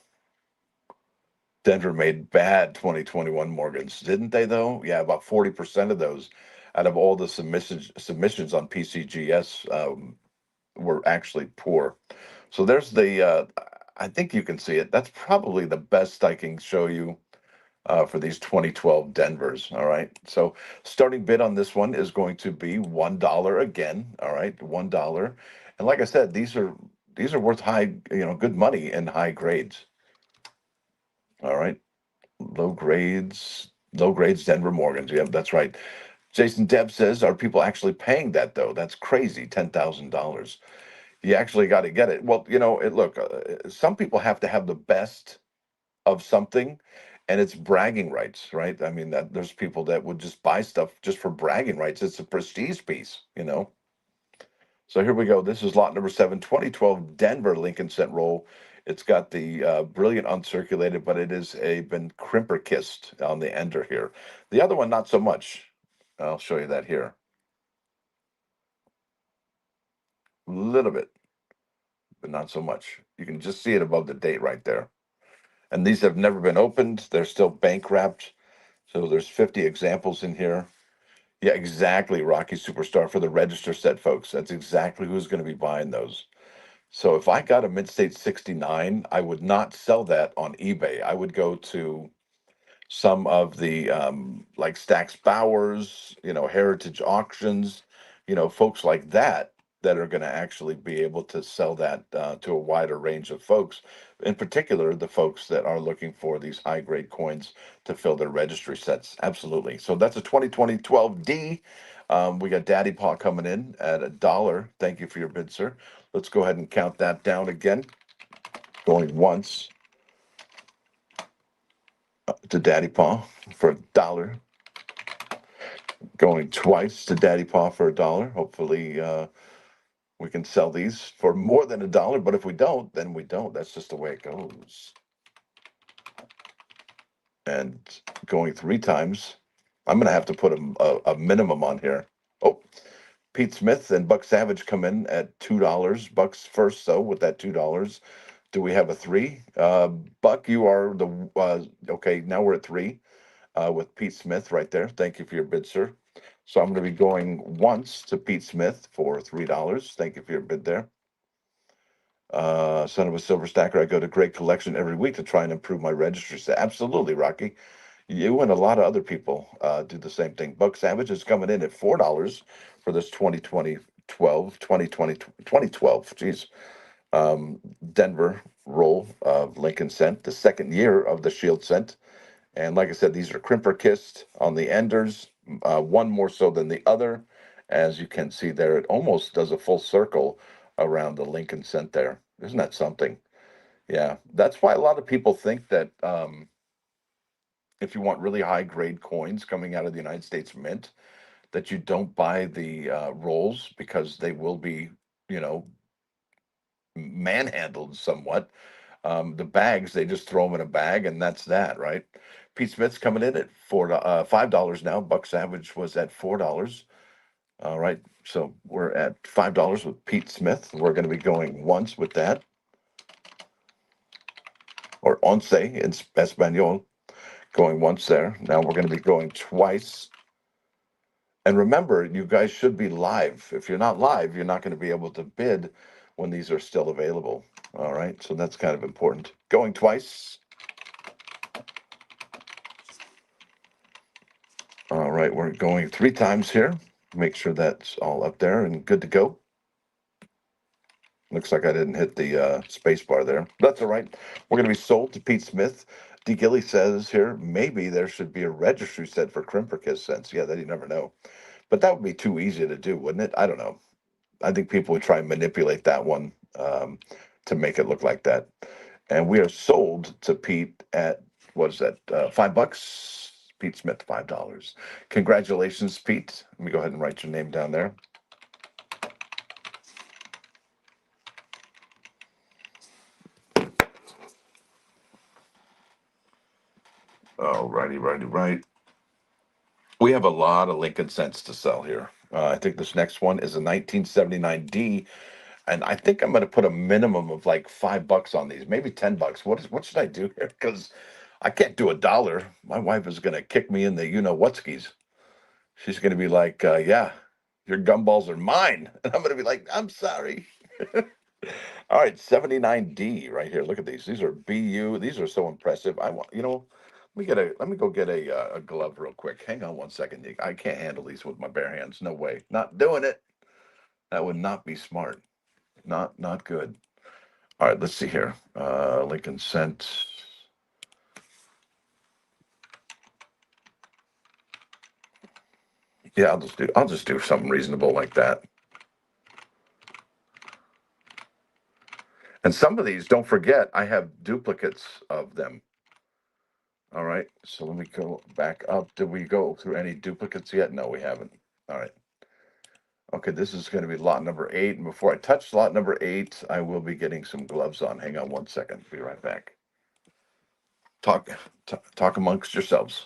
Denver made bad 2021 Morgans, didn't they? Though, yeah, about 40% of those, out of all the submissions on PCGS, were actually poor. So there's I think you can see it. That's probably the best I can show you for these 2012 Denvers. All right. So starting bid on this one is going to be $1 again. All right, $1. And like I said, these are worth high, good money in high grades. All right. Low grades Denver Morgans. Yeah, that's right. Jason Deb says, are people actually paying that though? That's crazy. $10,000. You actually got to get it. Well, look, some people have to have the best of something, and it's bragging rights, right? I mean, that there's people that would just buy stuff just for bragging rights. It's a prestige piece. So here we go. This is lot number 7, 2012 Denver Lincoln Cent roll. It's got the brilliant uncirculated, but it is been crimper kissed on the ender here. The other one, not so much. I'll show you that here. A little bit, but not so much. You can just see it above the date right there. And these have never been opened. They're still bank wrapped. So there's 50 examples in here. Yeah, exactly, Rocky Superstar for the register set, folks. That's exactly who's going to be buying those. So if I got a Mid-State 69, I would not sell that on eBay. I would go to some of the like Stax Bowers, Heritage Auctions, folks like that are going to actually be able to sell that to a wider range of folks. In particular, the folks that are looking for these high grade coins to fill their registry sets. Absolutely. So that's a 2020 12D. We got Daddy Paw coming in at $1. Thank you for your bid, sir. Let's go ahead and count that down again. Going once to Daddy Paw for $1. Going twice to Daddy Paw for $1. Hopefully, we can sell these for more than $1. But if we don't, then we don't. That's just the way it goes. And going 3 times, I'm going to have to put a minimum on here. Oh, Pete Smith and Buck Savage come in at $2. Buck's first, though, with that $2. Do we have a 3? Buck, you are okay. Now we're at 3 with Pete Smith right there. Thank you for your bid, sir. So I'm going to be going once to Pete Smith for $3. Thank you for your bid there. Son of a silver stacker, I go to Great Collection every week to try and improve my registry set. Absolutely, Rocky. You and a lot of other people do the same thing. Buck Savage is coming in at $4 for this 2012, geez, Denver roll of Lincoln Cent, the second year of the Shield Cent. And like I said, these are crimper kissed on the enders, one more so than the other. As you can see there, it almost does a full circle around the Lincoln Cent there. Isn't that something? Yeah, that's why a lot of people think that if you want really high grade coins coming out of the United States Mint, that you don't buy the rolls because they will be, you know, manhandled somewhat. The bags, they just throw them in a bag and that's that, right? Pete Smith's coming in at $5 now. Buck Savage was at $4. All right, so we're at $5 with Pete Smith. We're going to be going once with that, or once in Espanol, going once there. Now we're going to be going twice. And remember, you guys should be live. If you're not live, you're not going to be able to bid when these are still available. All right, so that's kind of important. Going twice. All right, we're going 3 times here. Make sure that's all up there and good to go. Looks like I didn't hit the space bar there. That's all right. We're going to be sold to Pete Smith. D. Gilly says here, maybe there should be a registry set for Crimperkiss cents. Yeah, that you never know. But that would be too easy to do, wouldn't it? I don't know. I think people would try and manipulate that one to make it look like that. And we are sold to Pete at, what is that, $5? Pete Smith, $5. Congratulations, Pete. Let me go ahead and write your name down there. All righty, right. We have a lot of Lincoln cents to sell here. I think this next one is a 1979D, and I think I'm going to put a minimum of like $5 on these, maybe $10. What should I do here? Because I can't do $1. My wife is going to kick me in the whatskis. She's going to be like, "Yeah, your gumballs are mine," and I'm going to be like, "I'm sorry." All right, 79D right here. Look at these. These are BU. These are so impressive. I want, let me go get a glove real quick. Hang on one second. I can't handle these with my bare hands. No way. Not doing it. That would not be smart. Not good. All right, let's see here. Lincoln Cent. Yeah, I'll just do something reasonable like that. And some of these, don't forget, I have duplicates of them. All right, so let me go back up. Did we go through any duplicates yet? No, we haven't. All right. Okay, this is going to be lot number 8. And before I touch lot number 8, I will be getting some gloves on. Hang on one second. Be right back. Talk amongst yourselves.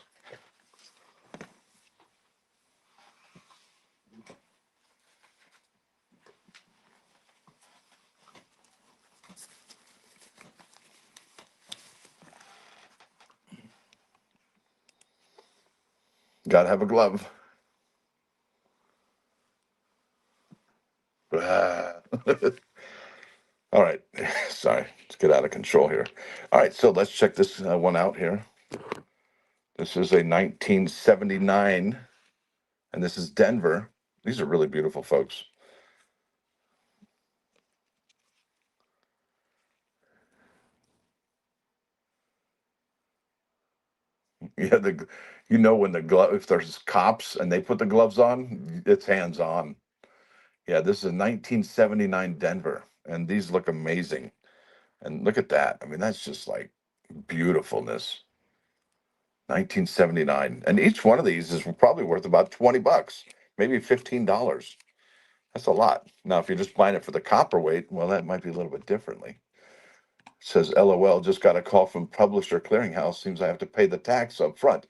Gotta have a glove. All right. Sorry, let's get out of control here. All right, so let's check this one out here. This is a 1979, and this is Denver. These are really beautiful, folks. Yeah, when the glove, if there's cops and they put the gloves on, it's hands on. Yeah, this is a 1979 Denver, and these look amazing. And look at that. I mean, that's just like beautifulness. 1979. And each one of these is probably worth about $20, maybe $15. That's a lot. Now, if you're just buying it for the copper weight, well, that might be a little bit differently. It says, LOL, just got a call from Publisher Clearinghouse. Seems I have to pay the tax up front.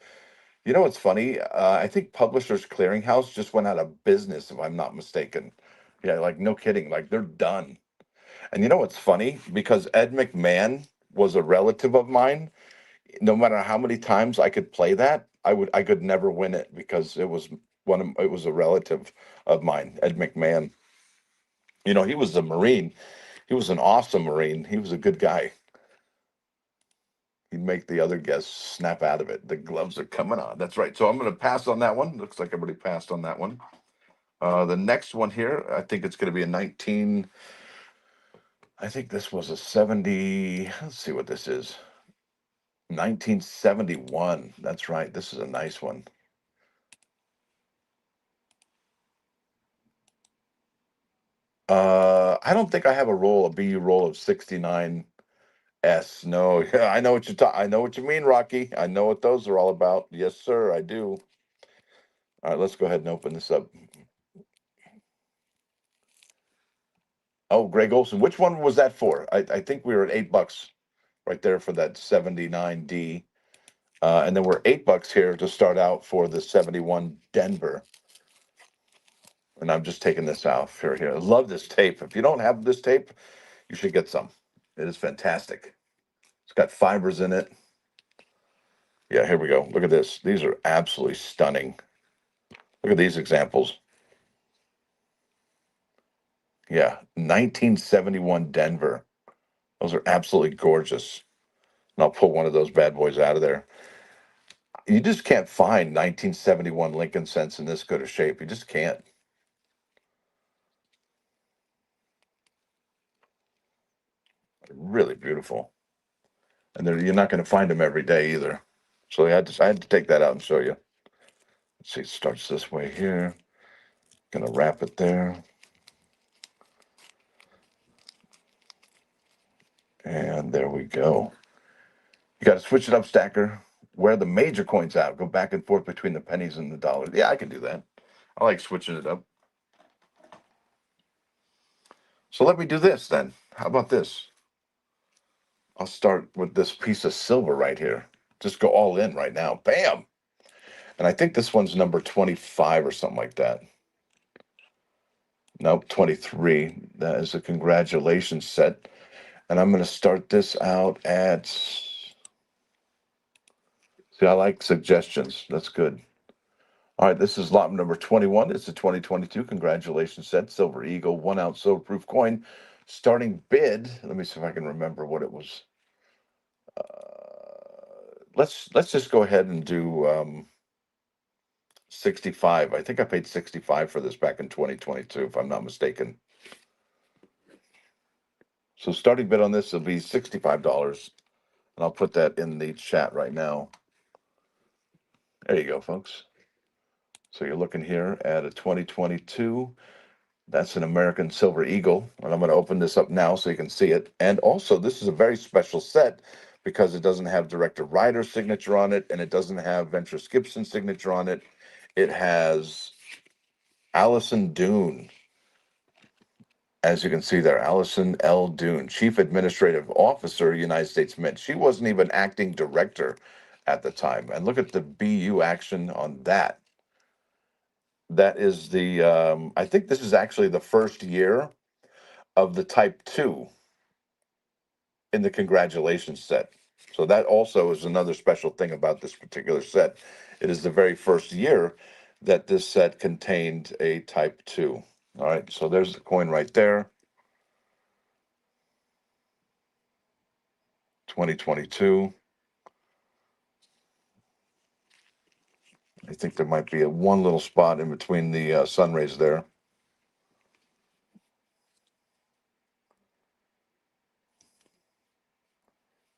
You know what's funny? I think Publishers Clearinghouse just went out of business, if I'm not mistaken. Yeah, like no kidding. Like they're done. And you know what's funny? Because Ed McMahon was a relative of mine. No matter how many times I could play that, I could never win it because it was a relative of mine, Ed McMahon. He was a Marine. He was an awesome Marine. He was a good guy. He'd make the other guests snap out of it. The gloves are coming on. That's right. So I'm going to pass on that one. Looks like everybody passed on that one. The next one here, I think it's going to be a 19. I think this was a 70. Let's see what this is. 1971. That's right. This is a nice one. I don't think I have a BU roll of 69 S. No, yeah, I know what you mean, Rocky. I know what those are all about. Yes, sir, I do. All right, let's go ahead and open this up. Oh, Greg Olson. Which one was that for? I think we were at $8 right there for that 79D. And then we're $8 here to start out for the 71 Denver. And I'm just taking this out here. I love this tape. If you don't have this tape, you should get some. It is fantastic. It's got fibers in it. Yeah, here we go. Look at this. These are absolutely stunning. Look at these examples. Yeah, 1971 Denver. Those are absolutely gorgeous. And I'll pull one of those bad boys out of there. You just can't find 1971 Lincoln cents in this good of shape. You just can't. Really beautiful. And you're not going to find them every day either. So I had to take that out and show you. Let's see, it starts this way here. Gonna wrap it there. And there we go. You got to switch it up, Stacker. Wear the major coins out. Go back and forth between the pennies and the dollars. Yeah, I can do that. I like switching it up. So let me do this then. How about this? I'll start with this piece of silver right here. Just go all in right now. Bam! And I think this one's number 25 or something like that. Nope, 23. That is a congratulations set. And I'm going to start this out at. See, I like suggestions. That's good. All right, this is lot number 21. It's a 2022. Congratulations set. Silver Eagle, 1 ounce silver proof coin. Starting bid. Let me see if I can remember what it was. Let's just go ahead and do 65. I think I paid 65 for this back in 2022, if I'm not mistaken. So starting bid on this will be $65. And I'll put that in the chat right now. There you go, folks. So you're looking here at a 2022. That's an American Silver Eagle. And I'm going to open this up now so you can see it. And also, this is a very special set because it doesn't have Director Ryder's signature on it, and it doesn't have Ventress Gibson's signature on it. It has Allison Dune. As you can see there, Allison L. Dune, Chief Administrative Officer, United States Mint. She wasn't even acting director at the time. And look at the BU action on that. That is I think this is actually the first year of the Type 2 in the congratulations set. So that also is another special thing about this particular set. It is the very first year that this set contained a Type 2. All right, so there's the coin right there. 2022. I think there might be one little spot in between the sun rays there.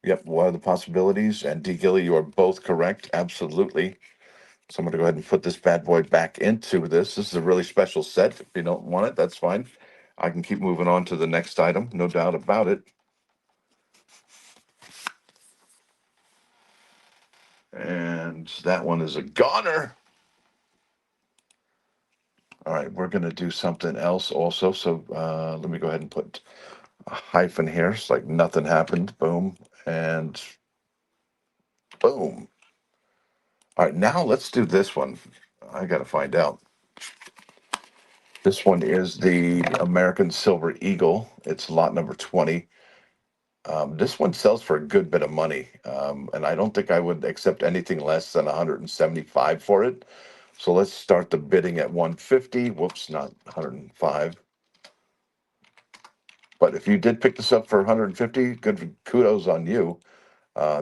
Yep, what are the possibilities? And D. Gilly, you are both correct. Absolutely. So I'm going to go ahead and put this bad boy back into this. This is a really special set. If you don't want it, that's fine. I can keep moving on to the next item, no doubt about it. And that one is a goner. All right, we're going to do something else also. So let me go ahead and put a hyphen here. It's like nothing happened. Boom. And boom. All right, now let's do this one. I got to find out. This one is the American Silver Eagle. It's lot number 20. This one sells for a good bit of money, and I don't think I would accept anything less than 175 for it. So let's start the bidding at 150. Whoops, not 105. But if you did pick this up for 150, good kudos on you.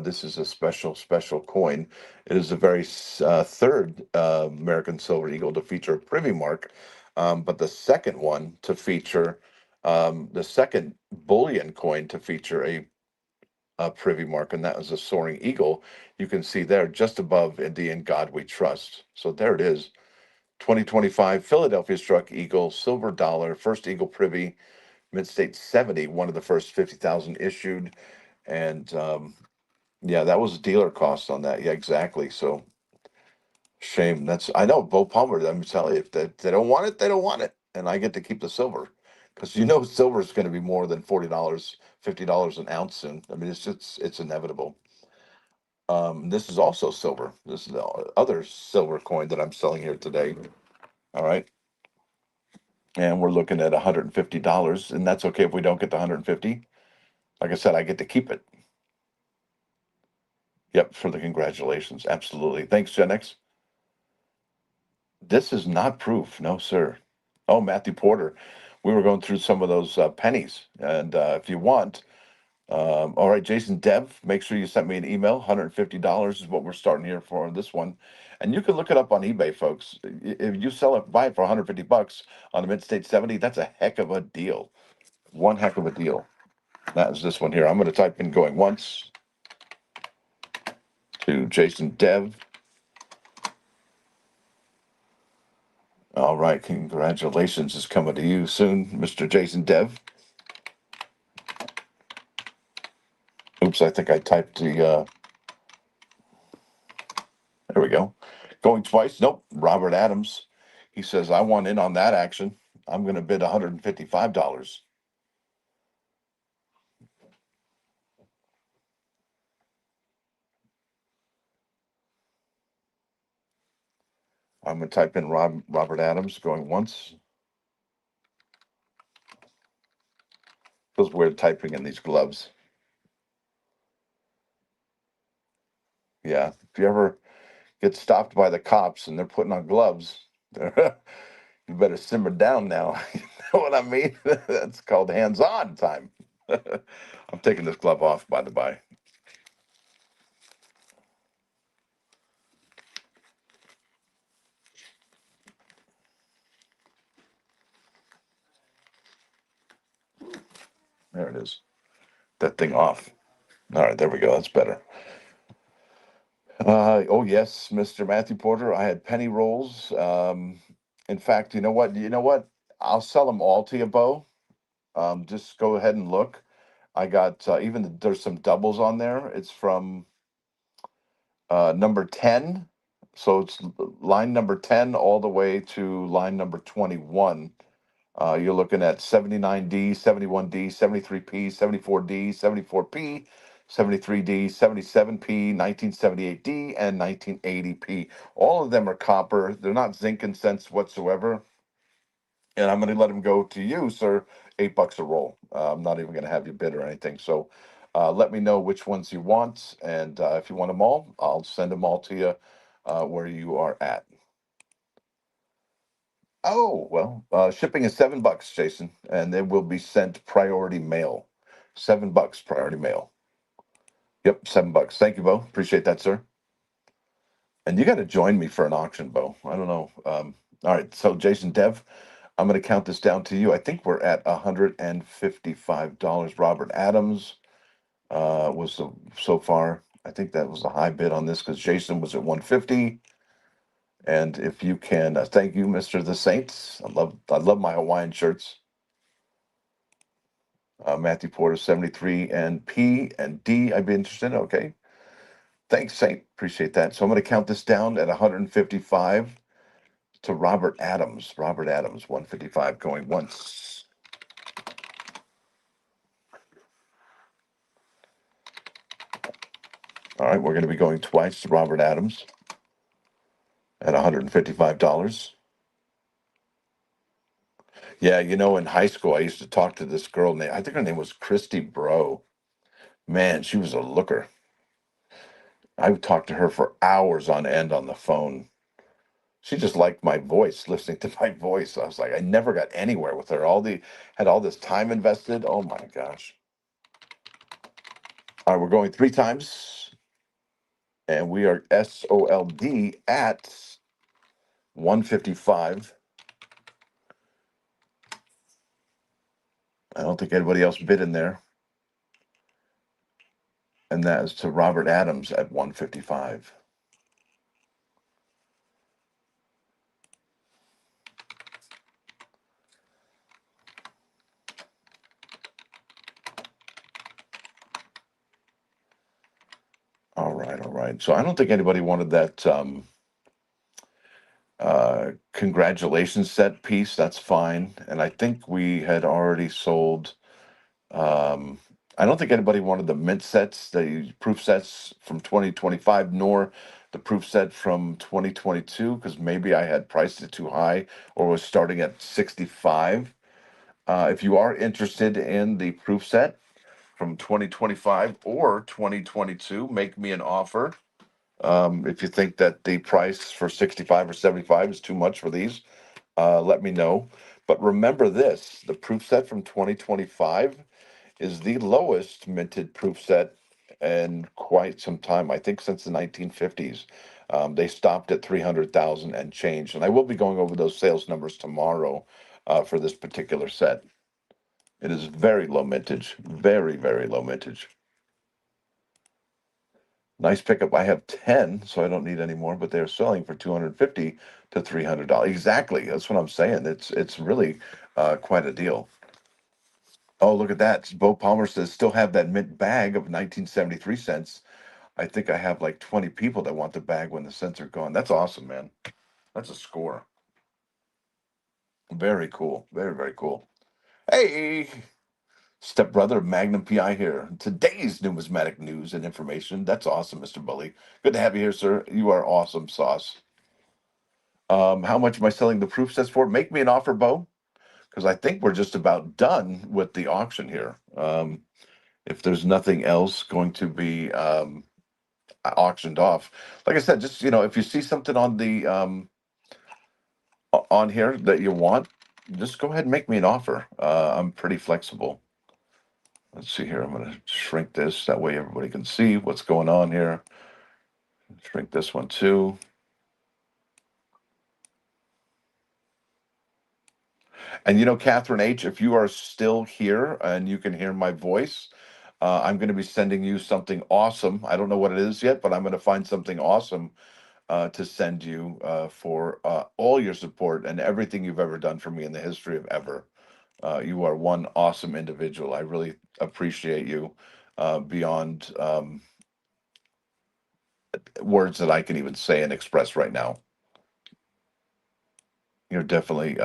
This is a special coin. It is the very third American Silver Eagle to feature a privy mark, but the second one to feature the second bullion coin to feature a privy mark, and that was a soaring eagle. You can see there just above "In God We Trust." So there it is. 2025 Philadelphia Struck Eagle, silver dollar, first Eagle privy, mid-state 70, one of the first 50,000 issued. And yeah, that was dealer cost on that. Yeah, exactly. So shame. I know Bo Palmer. I'm telling you, if they don't want it, they don't want it, and I get to keep the silver because silver is going to be more than $40, $50 an ounce soon. I mean, it's inevitable. This is also silver. This is the other silver coin that I'm selling here today. All right, and we're looking at $150, and that's okay if we don't get the 150. Like I said, I get to keep it. Yep, for the congratulations. Absolutely. Thanks, Gen X. This is not proof. No, sir. Oh, Matthew Porter. We were going through some of those pennies. And if you want, all right, Jason Dev, make sure you send me an email. $150 is what we're starting here for this one. And you can look it up on eBay, folks. If you buy it for 150 bucks on the mid-state 70, that's a heck of a deal. One heck of a deal. That is this one here. I'm going to type in going once to Jason Dev. All right, congratulations is coming to you soon, Mr. Jason Dev. Oops, I think I typed the, there we go. Going twice? Nope, Robert Adams. He says, I want in on that action. I'm going to bid $155. I'm going to type in Robert Adams going once. Feels weird typing in these gloves. Yeah, if you ever get stopped by the cops and they're putting on gloves, you better simmer down now. You know what I mean? That's called hands-on time. I'm taking this glove off, by the by. There it is. That thing off. All right, there we go. That's better. Oh yes, Mr. Matthew Porter. I had penny rolls. In fact, you know what? You know what? I'll sell them all to you, Bo. Just go ahead and look. I got there's some doubles on there. It's from number 10. So it's line number 10 all the way to line number 21. You're looking at 79D, 71D, 73P, 74D, 74P, 73D, 77P, 1978D, and 1980P. All of them are copper. They're not zinc and cents whatsoever. And I'm going to let them go to you, sir. $8 a roll. I'm not even going to have you bid or anything. So let me know which ones you want. And if you want them all, I'll send them all to you where you are at. Oh, well, shipping is $7, Jason, and they will be sent priority mail. $7 priority mail. Yep, $7. Thank you, Bo. Appreciate that, sir. And you got to join me for an auction, Bo. I don't know. All right, so Jason Dev, I'm going to count this down to you. I think we're at $155. Robert Adams was so far. I think that was a high bid on this because Jason was at 150. And if you can, thank you, Mister The Saints. I love my Hawaiian shirts. Matthew Porter 73 and P and D. I'd be interested. Okay, thanks, Saint. Appreciate that. So I'm going to count this down at 155 to Robert Adams. Robert Adams 155 going once. All right, we're going to be going twice to Robert Adams at $155. Yeah, in high school, I used to talk to this girl named, I think her name was Christy Bro. Man, she was a looker. I would talk to her for hours on end on the phone. She just liked my voice, listening to my voice. I was like, I never got anywhere with her. Had all this time invested. Oh my gosh. All right, we're going three times, and we are SOLD at 155. I don't think anybody else bid in there. And that is to Robert Adams at 155. All right, all right. So I don't think anybody wanted that congratulations set piece. That's fine. And I think we had already sold. I don't think anybody wanted the mint sets, the proof sets from 2025, nor the proof set from 2022, because maybe I had priced it too high or was starting at 65. If you are interested in the proof set from 2025 or 2022, make me an offer. If you think that the price for 65 or 75 is too much for these, let me know. But remember this, the proof set from 2025 is the lowest minted proof set in quite some time. I think since the 1950s. They stopped at 300,000 and changed. And I will be going over those sales numbers tomorrow for this particular set. It is very low mintage, very, very low mintage. Nice pickup. I have 10, so I don't need any more, but they're selling for 250 to $300. Exactly. That's what I'm saying. It's really quite a deal. Oh, look at that. Bo Palmer says still have that mint bag of 1973 cents. I think I have like 20 people that want the bag when the cents are gone. That's awesome, man. That's a score. Very cool. Very, very cool. Hey, stepbrother of Magnum PI here. Today's numismatic news and information. That's awesome, Mr. Bully. Good to have you here, sir. You are awesome, Sauce. How much am I selling the proof sets for? Make me an offer, Bo, because I think we're just about done with the auction here. If there's nothing else going to be auctioned off, like I said, just if you see something on the on here that you want, just go ahead and make me an offer. I'm pretty flexible. Let's see here. I'm going to shrink this. That way everybody can see what's going on here. Shrink this one too. And Catherine H., if you are still here and you can hear my voice, I'm going to be sending you something awesome. I don't know what it is yet, but I'm going to find something awesome to send you for all your support and everything you've ever done for me in the history of ever. You are one awesome individual. I really appreciate you beyond words that I can even say and express right now. You're definitely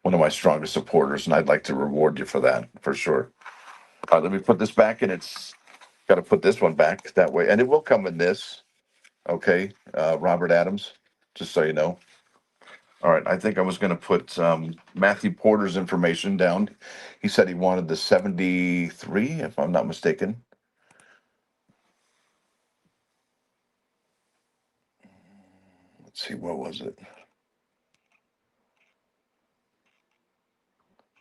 one of my strongest supporters, and I'd like to reward you for that, for sure. All right, let me put this back, and it's got to put this one back that way, and it will come in this. Okay, Robert Adams, just so you know. All right, I think I was going to put Matthew Porter's information down. He said he wanted the 73, if I'm not mistaken. Let's see, what was it?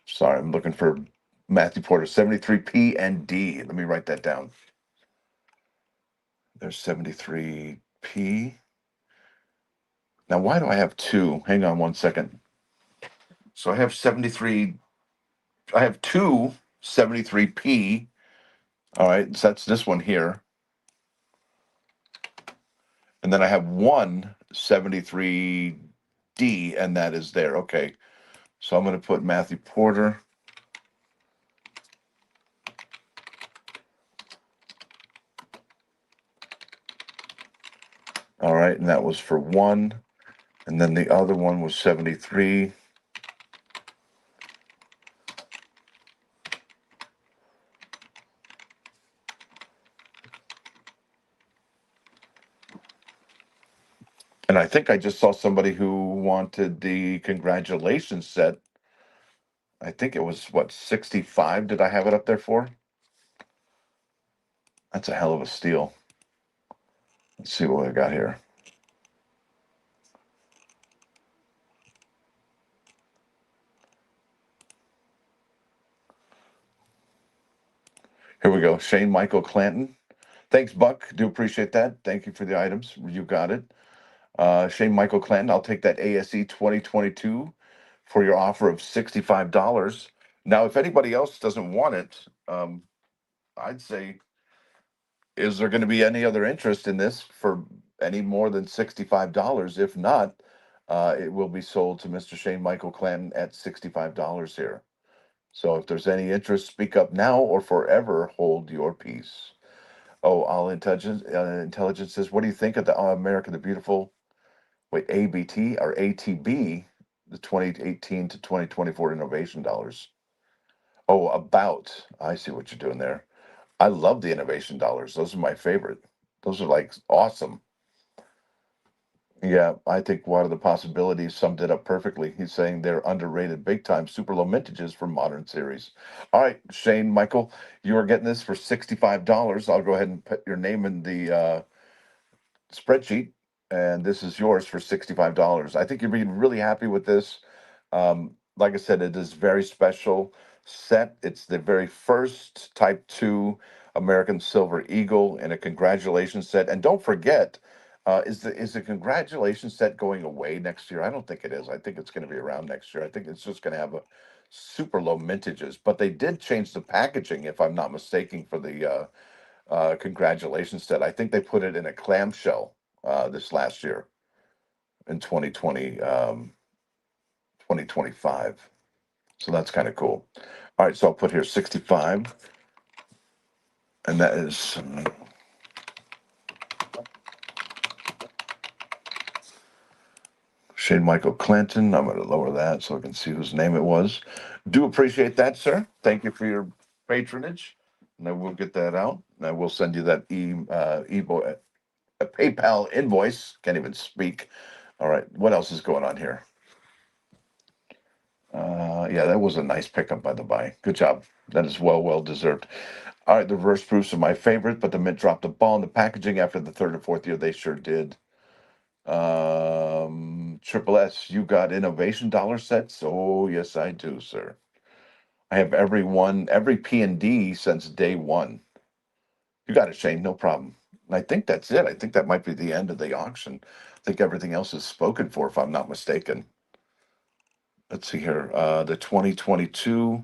Sorry, I'm looking for Matthew Porter, 73P and D. Let me write that down. There's 73P. Now, why do I have two? Hang on one second. So I have 73. I have two 73P. All right, so that's this one here. And then I have one 73D, and that is there. Okay. So I'm going to put Matthew Porter. All right, and that was for one. And then the other one was 73. And I think I just saw somebody who wanted the congratulations set. I think it was, what, 65 did I have it up there for? That's a hell of a steal. Let's see what I got here. Here we go. Shane Michael Clanton. Thanks, Buck. Do appreciate that. Thank you for the items. You got it. Shane Michael Clanton, I'll take that ASE 2022 for your offer of $65. Now, if anybody else doesn't want it, I'd say, is there going to be any other interest in this for any more than $65? If not, it will be sold to Mr. Shane Michael Clanton at $65 here. So if there's any interest, speak up now or forever hold your peace. Oh, All Intelligence says, what do you think of the America the Beautiful? Wait, ABT or ATB, the 2018 to 2024 innovation dollars. Oh, about. I see what you're doing there. I love the innovation dollars. Those are my favorite. Those are like awesome. Yeah, I think one of the possibilities summed it up perfectly. He's saying they're underrated big time, super low mintages for modern series. All right, Shane, Michael, you are getting this for $65. I'll go ahead and put your name in the spreadsheet, and this is yours for $65. I think you'll be really happy with this. Like I said, it is very special set. It's the very first Type 2 American Silver Eagle in a congratulations set. And don't forget, is the congratulations set going away next year? I don't think it is. I think it's going to be around next year. I think it's just going to have a super low mintages, but they did change the packaging, if I'm not mistaken, for the congratulations set. I think they put it in a clamshell this last year in 2020, 2025. So that's kind of cool. All right, so I'll put here 65, and that is Shane Michael Clanton. I'm going to lower that so I can see whose name it was. Do appreciate that, sir. Thank you for your patronage. And I will get that out. And I will send you that a PayPal invoice. Can't even speak. All right, what else is going on here? Yeah, that was a nice pickup, by the by. Good job. That is well deserved. All right, the reverse proofs are my favorite, but the Mint dropped the ball in the packaging after the third or fourth year. They sure did. Triple S, you got innovation dollar sets? Oh, yes, I do, sir. I have every P and D since day one. You got it, Shane, no problem. And I think that's it. I think that might be the end of the auction. I think everything else is spoken for, if I'm not mistaken. Let's see here. The 2022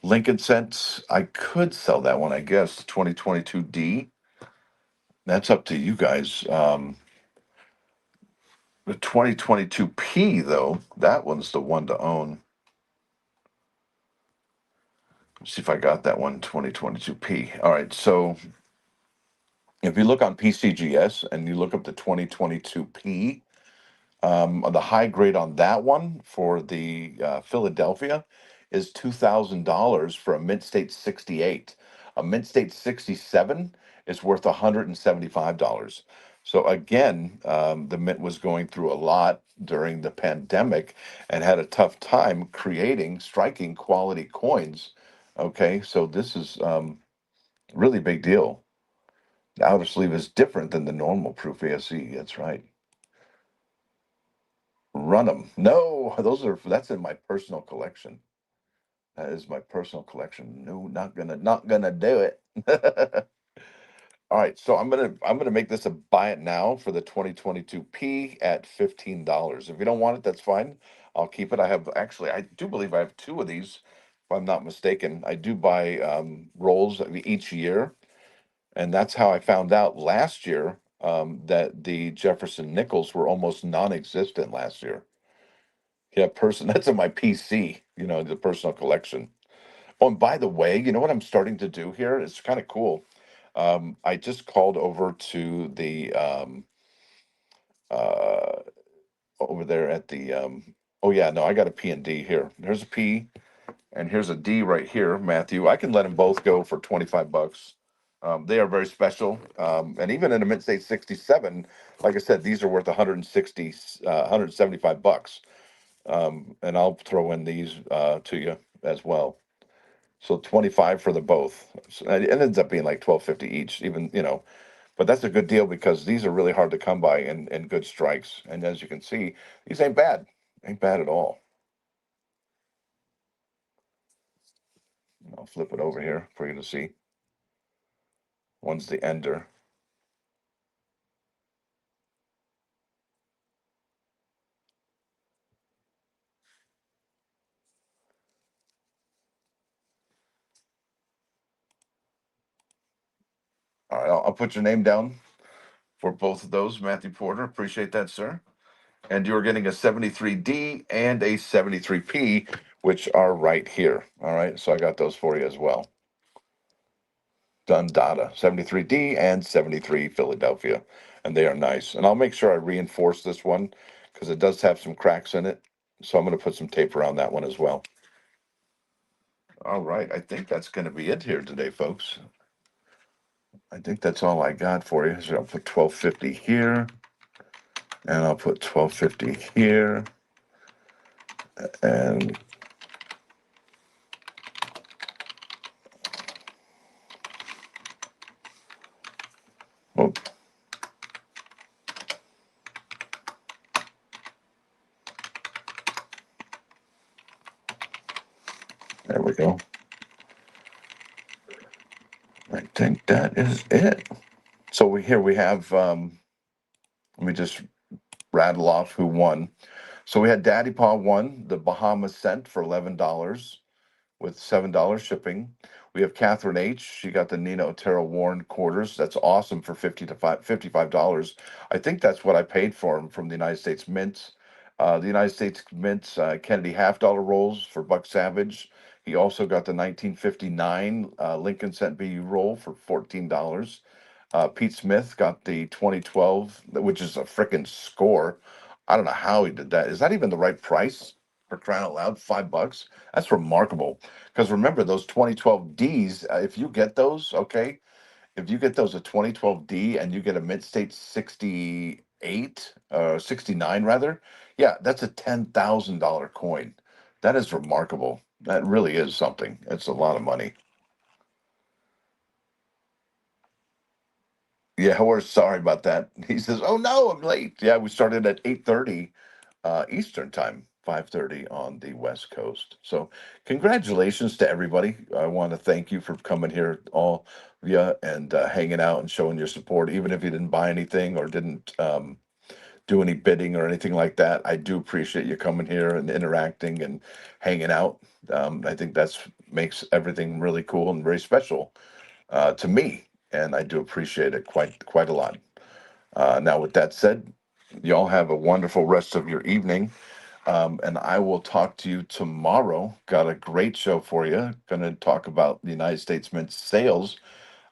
Lincoln sets. I could sell that one, I guess. 2022D. That's up to you guys. The 2022P, though, that one's the one to own. Let's see if I got that one, 2022P. All right, so if you look on PCGS and you look up the 2022P, the high grade on that one for the Philadelphia is $2,000 for a Mint State 68. A Mint State 67 is worth $175. So again, the Mint was going through a lot during the pandemic and had a tough time striking quality coins. Okay, so this is really big deal. The outer sleeve is different than the normal proof ASE. That's right. Run them. No, that's in my personal collection. That is my personal collection. No, not gonna do it. All right, so I'm gonna make this a buy it now for the 2022P at $15. If you don't want it, that's fine. I'll keep it. I do believe I have two of these, if I'm not mistaken. I do buy rolls each year, and that's how I found out last year that the Jefferson nickels were almost non-existent last year. Yeah, that's in my PC, the personal collection. Oh, and by the way, you know what I'm starting to do here? It's kind of cool. I just called over to the uh over there at the oh yeah, no, I got a P and D here. There's a P and here's a D right here, Matthew. I can let them both go for 25 bucks. They are very special. And even in a Mint State 67, like I said, these are worth 160, 175 bucks. And I'll throw in these to you as well. So 25 for the both. So it ends up being like 12.50 each, even. But that's a good deal because these are really hard to come by in good strikes. And as you can see, these ain't bad. Ain't bad at all. I'll flip it over here for you to see. One's the ender. All right, I'll put your name down for both of those, Matthew Porter. Appreciate that, sir. And you're getting a 73D and a 73P, which are right here. All right, so I got those for you as well. Done data 73D and 73 Philadelphia, and they are nice. And I'll make sure I reinforce this one because it does have some cracks in it. So I'm going to put some tape around that one as well. All right, I think that's going to be it here today, folks. I think that's all I got for you. So I'll put 1250 here, and I'll put 1250 here, and oh, there we go. I think that is it. So we have. Let me just rattle off who won. So we had Daddy Paw won the Bahamas cent for $11. with $7 shipping. We have Catherine H. She got the Nina Otero worn quarters. That's awesome for $55. I think that's what I paid for them from the United States Mint. The United States Mint Kennedy half-dollar rolls for Buck Savage. He also got the 1959 Lincoln Cent BU roll for $14. Pete Smith got the 2012, which is a freaking score. I don't know how he did that. Is that even the right price for crying out loud? $5? That's remarkable. Because remember those 2012 Ds, if you get those, okay, if you get those a 2012 D and you get a mid-state 68, 69 rather, yeah, that's a $10,000 coin. That is remarkable. That really is something. It's a lot of money. Yeah, we're sorry about that. He says, "Oh no, I'm late." Yeah, we started at 8:30 Eastern time, 5:30 on the West Coast. So, congratulations to everybody. I want to thank you for coming here, all of you, and hanging out and showing your support, even if you didn't buy anything or didn't do any bidding or anything like that. I do appreciate you coming here and interacting and hanging out. I think that's makes everything really cool and very special to me, and I do appreciate it quite a lot. Now, with that said, y'all have a wonderful rest of your evening, and I will talk to you tomorrow. Got a great show for you. Going to talk about the United States Mint sales.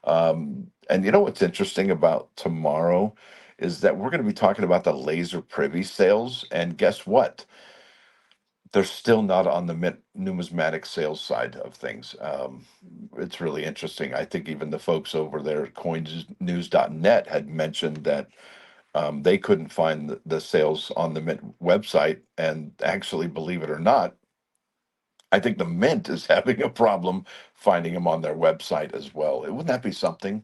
And you know what's interesting about tomorrow is that we're going to be talking about the laser privy sales, and guess what? They're still not on the numismatic sales side of things. It's really interesting. I think even the folks over there at coinsnews.net had mentioned that they couldn't find the sales on the Mint website. And actually, believe it or not, I think the Mint is having a problem finding them on their website as well. Wouldn't that be something?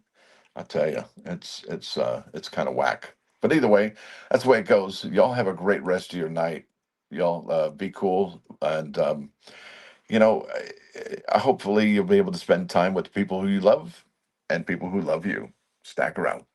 I tell you, it's kind of whack. But either way, that's the way it goes. Y'all have a great rest of your night. Y'all be cool, and you know, hopefully you'll be able to spend time with people who you love and people who love you. Stack around.